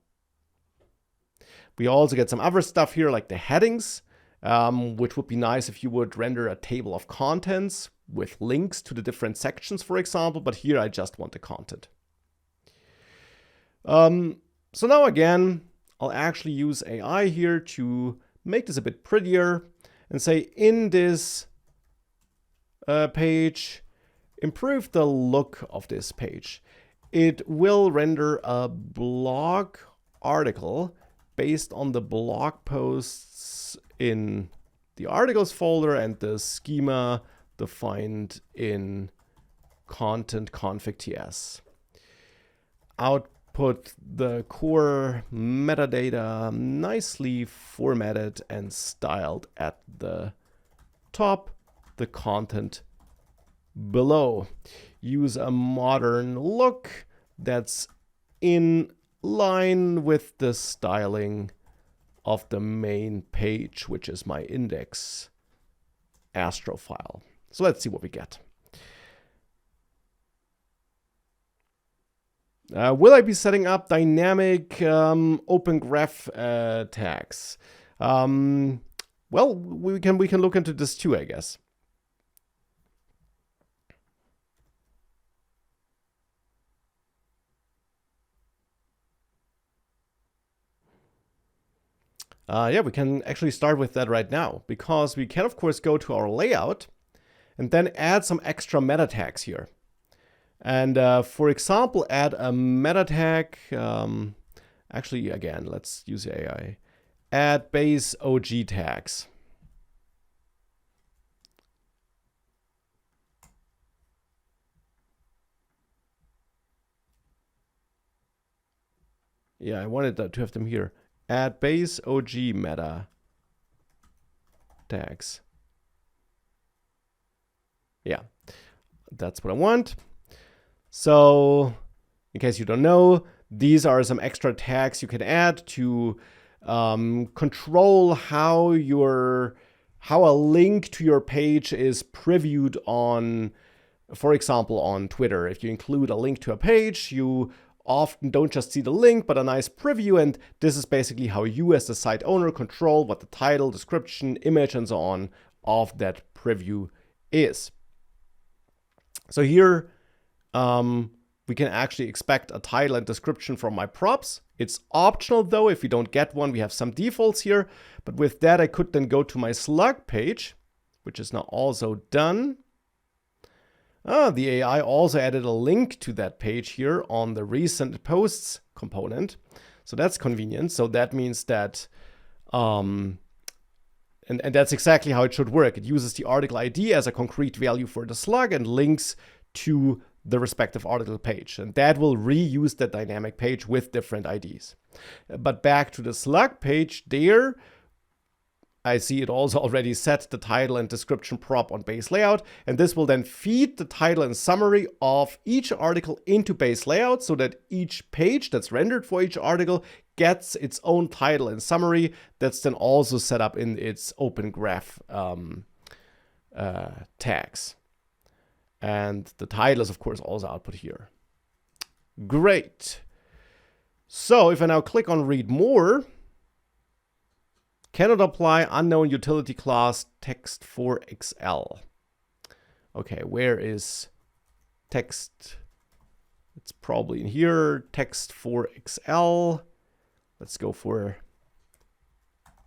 We also get some other stuff here, like the headings, which would be nice if you would render a table of contents with links to the different sections, for example, but here I just want the content. So now again, I'll actually use AI here to make this a bit prettier and say in this page, improve the look of this page. It will render a blog article based on the blog posts in the articles folder and the schema defined in content config.ts. Output the core metadata nicely formatted and styled at the top, the content below. Use a modern look that's in line with the styling of the main page, which is my index Astro file. So let's see what we get. Will I be setting up dynamic open graph tags? Well, we can look into this too, I guess. Yeah, we can actually start with that right now, because we can, of course, go to our layout and then add some extra meta tags here. And for example, add a meta tag. Actually, again, let's use AI. Add base OG tags. Yeah, I wanted to have them here. Add base OG meta tags. Yeah, that's what I want. So, in case you don't know, these are some extra tags you can add to control how a link to your page is previewed on, for example, on Twitter. If you include a link to a page, you often don't just see the link, but a nice preview. And this is basically how you as the site owner control what the title, description, image, and so on of that preview is. So here, we can actually expect a title and description from my props. It's optional though. If you don't get one, we have some defaults here. But with that, I could then go to my slug page, which is now also done. The AI also added a link to that page here on the recent posts component. So that's convenient. So that means that, and that's exactly how it should work. It uses the article ID as a concrete value for the slug and links to the respective article page. And that will reuse the dynamic page with different IDs. But back to the slug page there, I see it also already set the title and description prop on base layout. And this will then feed the title and summary of each article into base layout so that each page that's rendered for each article gets its own title and summary that's then also set up in its open graph tags. And the title is, of course, also output here. Great. So if I now click on read more, cannot apply unknown utility class text for XL. Okay, where is text? It's probably in here. Text for XL. Let's go for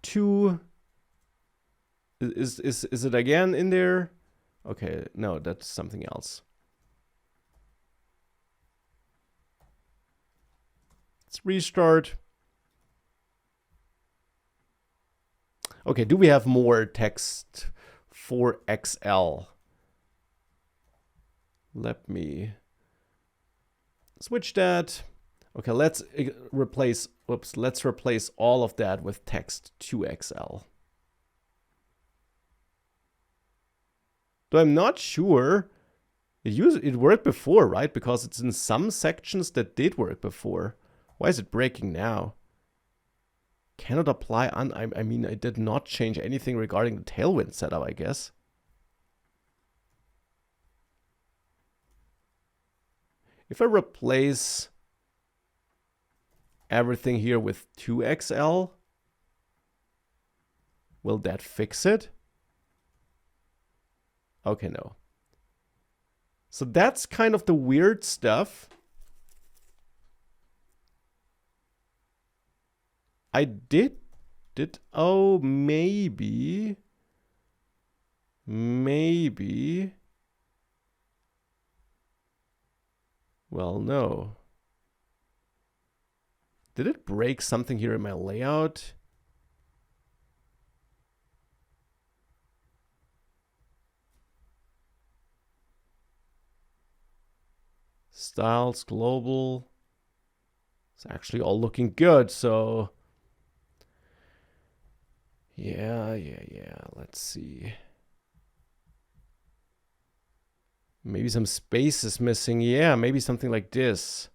2. Is it again in there? Okay, no, that's something else. Let's restart. Okay, do we have more text for XL? Let me switch that. Okay, let's replace all of that with text to XL. Though I'm not sure. It worked before, right? Because it's in some sections that did work before. Why is it breaking now? Cannot apply I mean, I did not change anything regarding the Tailwind setup, I guess. If I replace everything here with 2XL, will that fix it? Okay, no. So that's kind of the weird stuff. I did, oh, maybe. Well, no. Did it break something here in my layout? Styles, global. It's actually all looking good, so... Yeah. Let's see. Maybe some space is missing. Yeah, maybe something like this.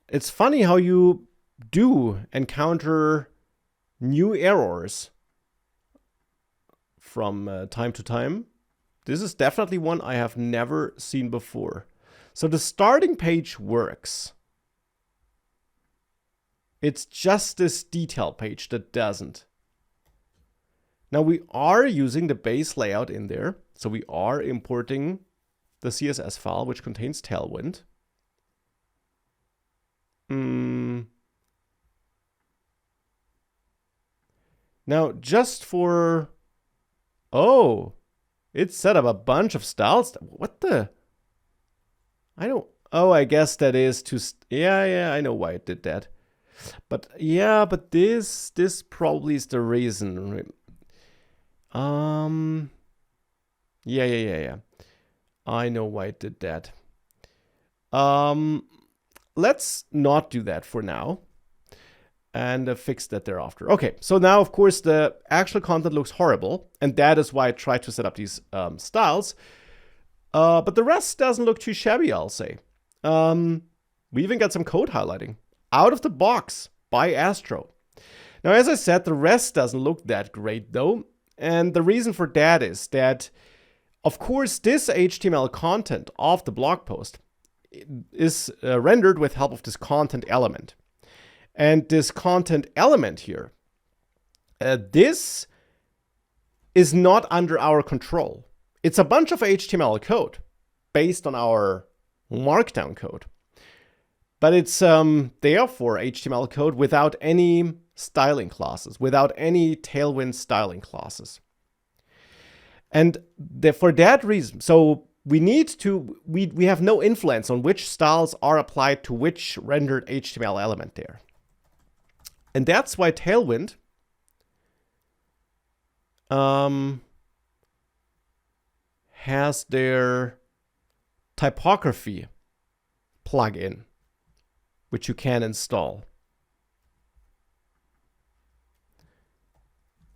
It's funny how you do encounter new errors from time to time. This is definitely one I have never seen before. So the starting page works. It's just this detail page that doesn't. Now we are using the base layout in there. So we are importing the CSS file, which contains Tailwind. Now just for... Oh, it set up a bunch of styles. What the? I don't... Oh, I guess that is to... Yeah, I know why it did that. But yeah, but this probably is the reason. Yeah. I know why it did that. Let's not do that for now. And fix that thereafter. Okay, so now, of course, the actual content looks horrible. And that is why I tried to set up these styles. But the rest doesn't look too shabby, I'll say. We even got some code highlighting out of the box by Astro. Now, as I said, the rest doesn't look that great, though. And the reason for that is that, of course, this HTML content of the blog post is rendered with help of this content element. And this content element here, this is not under our control. It's a bunch of HTML code based on our Markdown code. But it's therefore HTML code without any styling classes, without any Tailwind styling classes. And for that reason, so we need to, we have no influence on which styles are applied to which rendered HTML element there. And that's why Tailwind has their typography plugin, which you can install.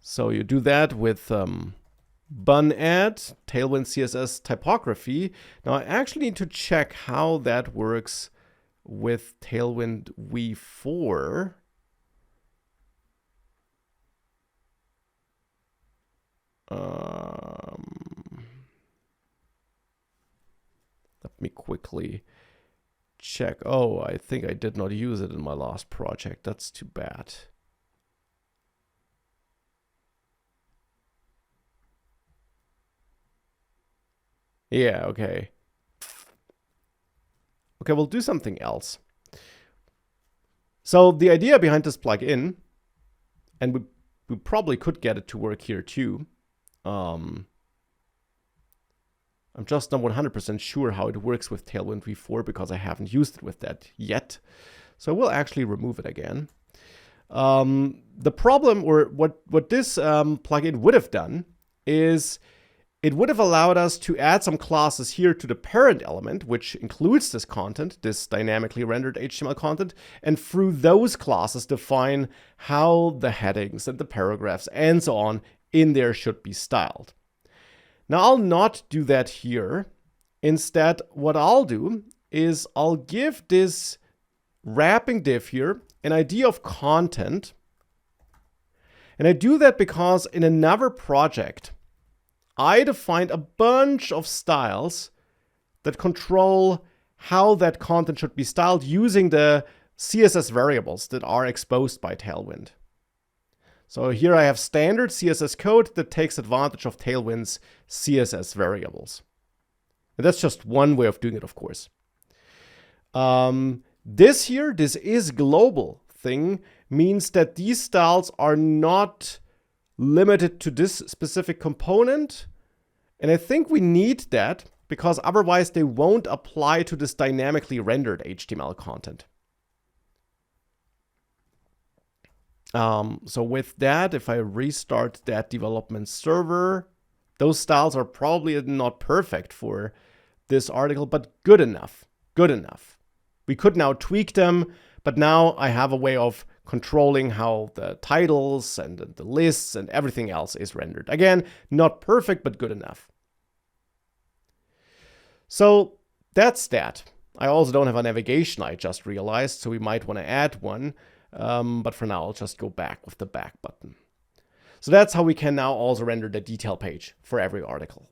So you do that with bun add Tailwind CSS typography. Now I actually need to check how that works with Tailwind v4. Let me quickly check. Oh, I think I did not use it in my last project. That's too bad. Yeah, okay. Okay, we'll do something else. So the idea behind this plugin, and we probably could get it to work here too. I'm just not 100% sure how it works with Tailwind v4 because I haven't used it with that yet. So we'll actually remove it again. The problem, or what this plugin would have done, is it would have allowed us to add some classes here to the parent element, which includes this content, this dynamically rendered HTML content, and through those classes define how the headings and the paragraphs and so on in there should be styled. Now, I'll not do that here. Instead, what I'll do is I'll give this wrapping div here an ID of content. And I do that because in another project, I defined a bunch of styles that control how that content should be styled using the CSS variables that are exposed by Tailwind. So here I have standard CSS code that takes advantage of Tailwind's CSS variables. And that's just one way of doing it, of course. This is global thing, means that these styles are not limited to this specific component. And I think we need that because otherwise they won't apply to this dynamically rendered HTML content. So with that, if I restart that development server, those styles are probably not perfect for this article, but good enough. Good enough. We could now tweak them, but now I have a way of controlling how the titles and the lists and everything else is rendered. Again, not perfect, but good enough. So that's that. I also don't have a navigation, I just realized, so we might want to add one. But for now, I'll just go back with the back button. So that's how we can now also render the detail page for every article.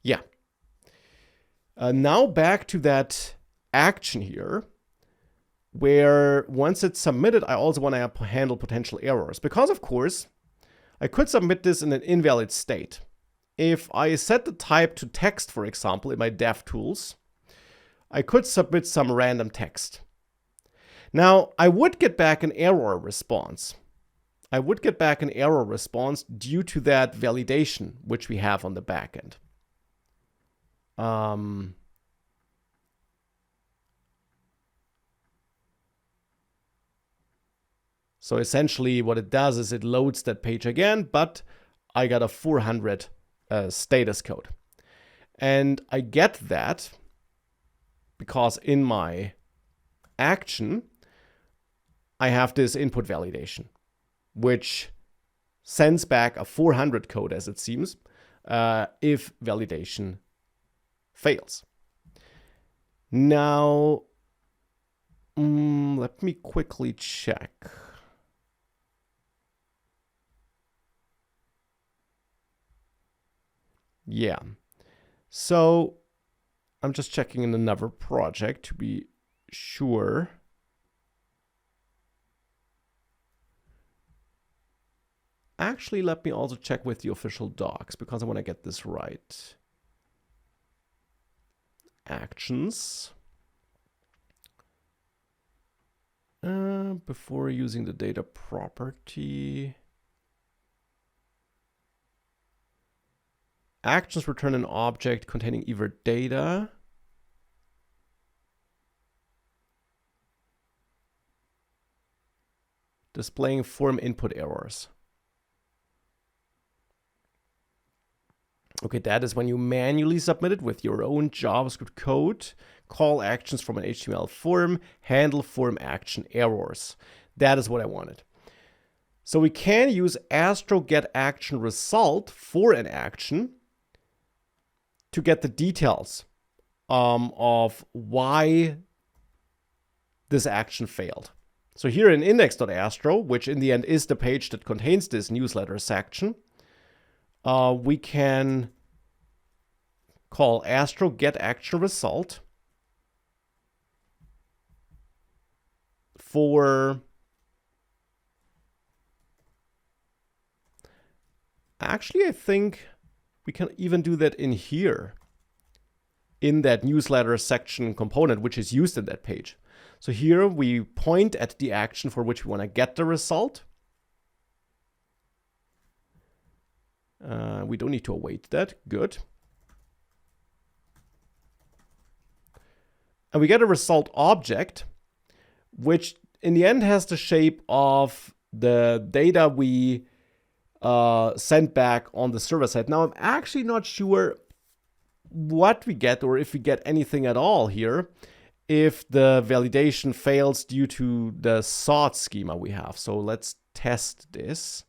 Yeah. Now back to that action here, where once it's submitted, I also want to handle potential errors. Because, of course, I could submit this in an invalid state. If I set the type to text, for example, in my dev tools, I could submit some random text. Now, I would get back an error response. I would get back an error response due to that validation, which we have on the backend. So essentially what it does is it loads that page again, but I got a 400 status code. And I get that because in my action, I have this input validation, which sends back a 400 code, as it seems, if validation fails. Now, let me quickly check. Yeah, so I'm just checking in another project to be sure. Actually, let me also check with the official docs because I want to get this right. Actions. Before using the data property. Actions return an object containing either data displaying form input errors. Okay, that is when you manually submit it with your own JavaScript code, call actions from an HTML form, handle form action errors. That is what I wanted. So we can use Astro get action result for an action to get the details of why this action failed. So here in index.astro, which in the end is the page that contains this newsletter section, we can call Astro get action result for actually I think we can even do that in here in that newsletter section component which is used in that page. So here we point at the action for which we want to get the result. We don't need to await that. Good. And we get a result object, which in the end has the shape of the data we sent back on the server side. Now, I'm actually not sure what we get or if we get anything at all here if the validation fails due to the sort schema we have. So let's test this.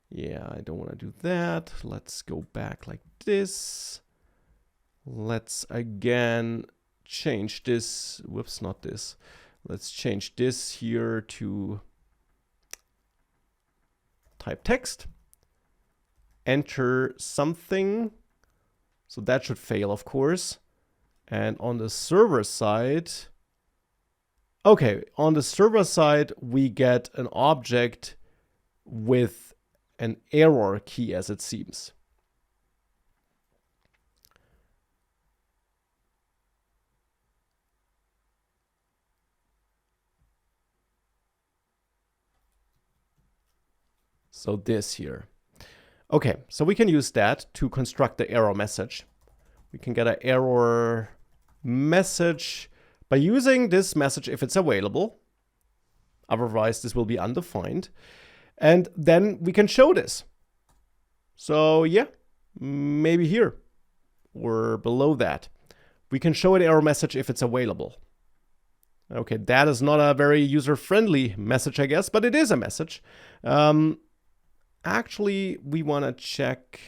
Yeah, I don't want to do that. Let's go back like this. Let's again change this. Whoops, not this. Let's change this here to type text. Enter something. So that should fail, of course. And on the server side, okay, on the server side, we get an object with an error key as it seems. So this here. Okay, so we can use that to construct the error message. We can get an error message by using this message if it's available. Otherwise, this will be undefined. And then we can show this. So yeah, maybe here or below that. We can show an error message if it's available. Okay, that is not a very user-friendly message, I guess, but it is a message. Actually, we want to check,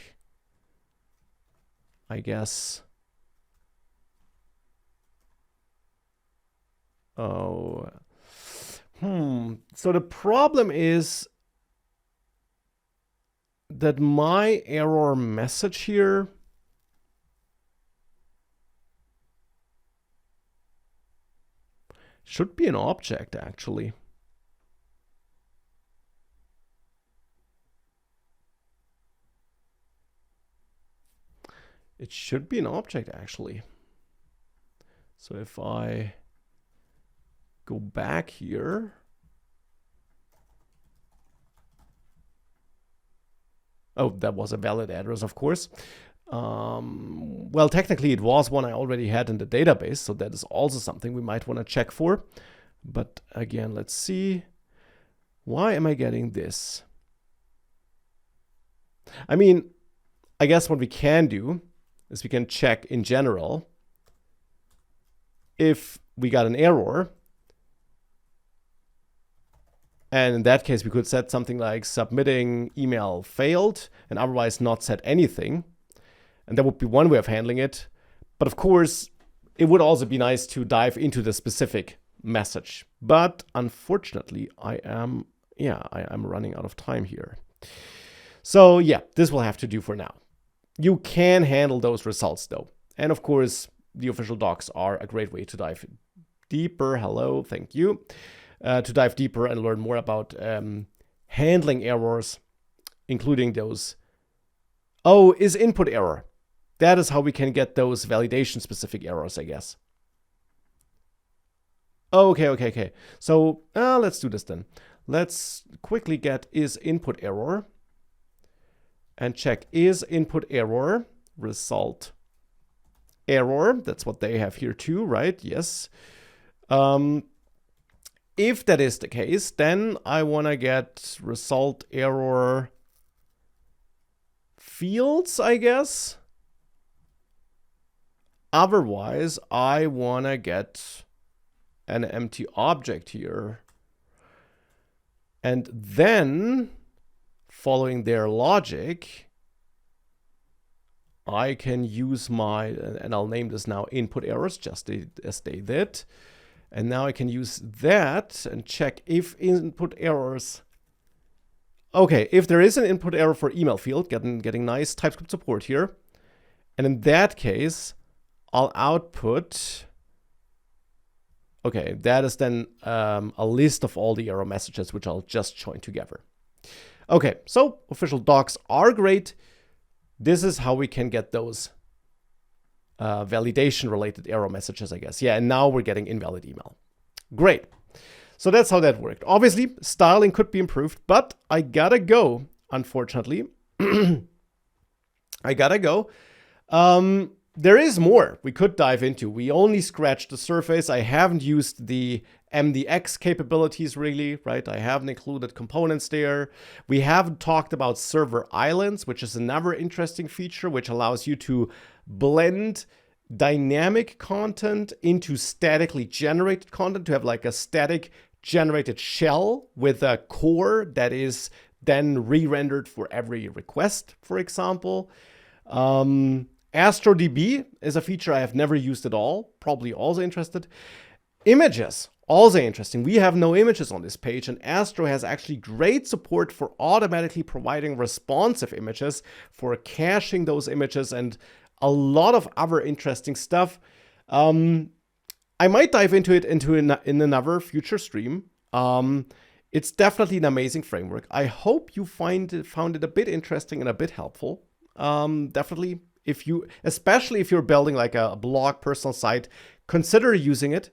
I guess. Oh, so the problem is that my error message here should be an object, actually. It should be an object, actually. So if I go back here. Oh, that was a valid address, of course. Well, technically it was one I already had in the database, so that is also something we might want to check for. But again, let's see. Why am I getting this? I mean, I guess what we can do is we can check in general if we got an error. And in that case, we could set something like submitting email failed and otherwise not set anything. And that would be one way of handling it. But of course, it would also be nice to dive into the specific message. But unfortunately, I am running out of time here. So yeah, this will have to do for now. You can handle those results though. And of course, the official docs are a great way to dive deeper. Hello, thank you. To dive deeper and learn more about handling errors, including those. Oh, is input error. That is how we can get those validation specific errors, I guess. Okay. So let's do this then. Let's quickly get is input error and check is input error result error. That's what they have here too, right? Yes. If that is the case, then I want to get result error fields, I guess. Otherwise, I want to get an empty object here. And then, following their logic, I can use my, and I'll name this now input errors, just as they did. And now I can use that and check if input errors. Okay, if there is an input error for email field, getting nice TypeScript support here. And in that case, I'll output. Okay, that is then a list of all the error messages, which I'll just join together. Okay, so official docs are great. This is how we can get those validation related error messages, I guess. Yeah, and now we're getting invalid email. Great. So that's how that worked. Obviously, styling could be improved, but I gotta go, unfortunately. I gotta go. There is more we could dive into. We only scratched the surface. I haven't used the MDX capabilities really, right? I haven't included components there. We haven't talked about server islands, which is another interesting feature, which allows you to blend dynamic content into statically generated content, to have like a static generated shell with a core that is then re-rendered for every request, for example. AstroDB is a feature I have never used at all, probably also interested. Images, also interesting. We have no images on this page, and Astro has actually great support for automatically providing responsive images, for caching those images, and a lot of other interesting stuff. I might dive into it in another future stream. It's definitely an amazing framework. I hope you found it a bit interesting and a bit helpful. Definitely, especially if you're building like a blog personal site, consider using it.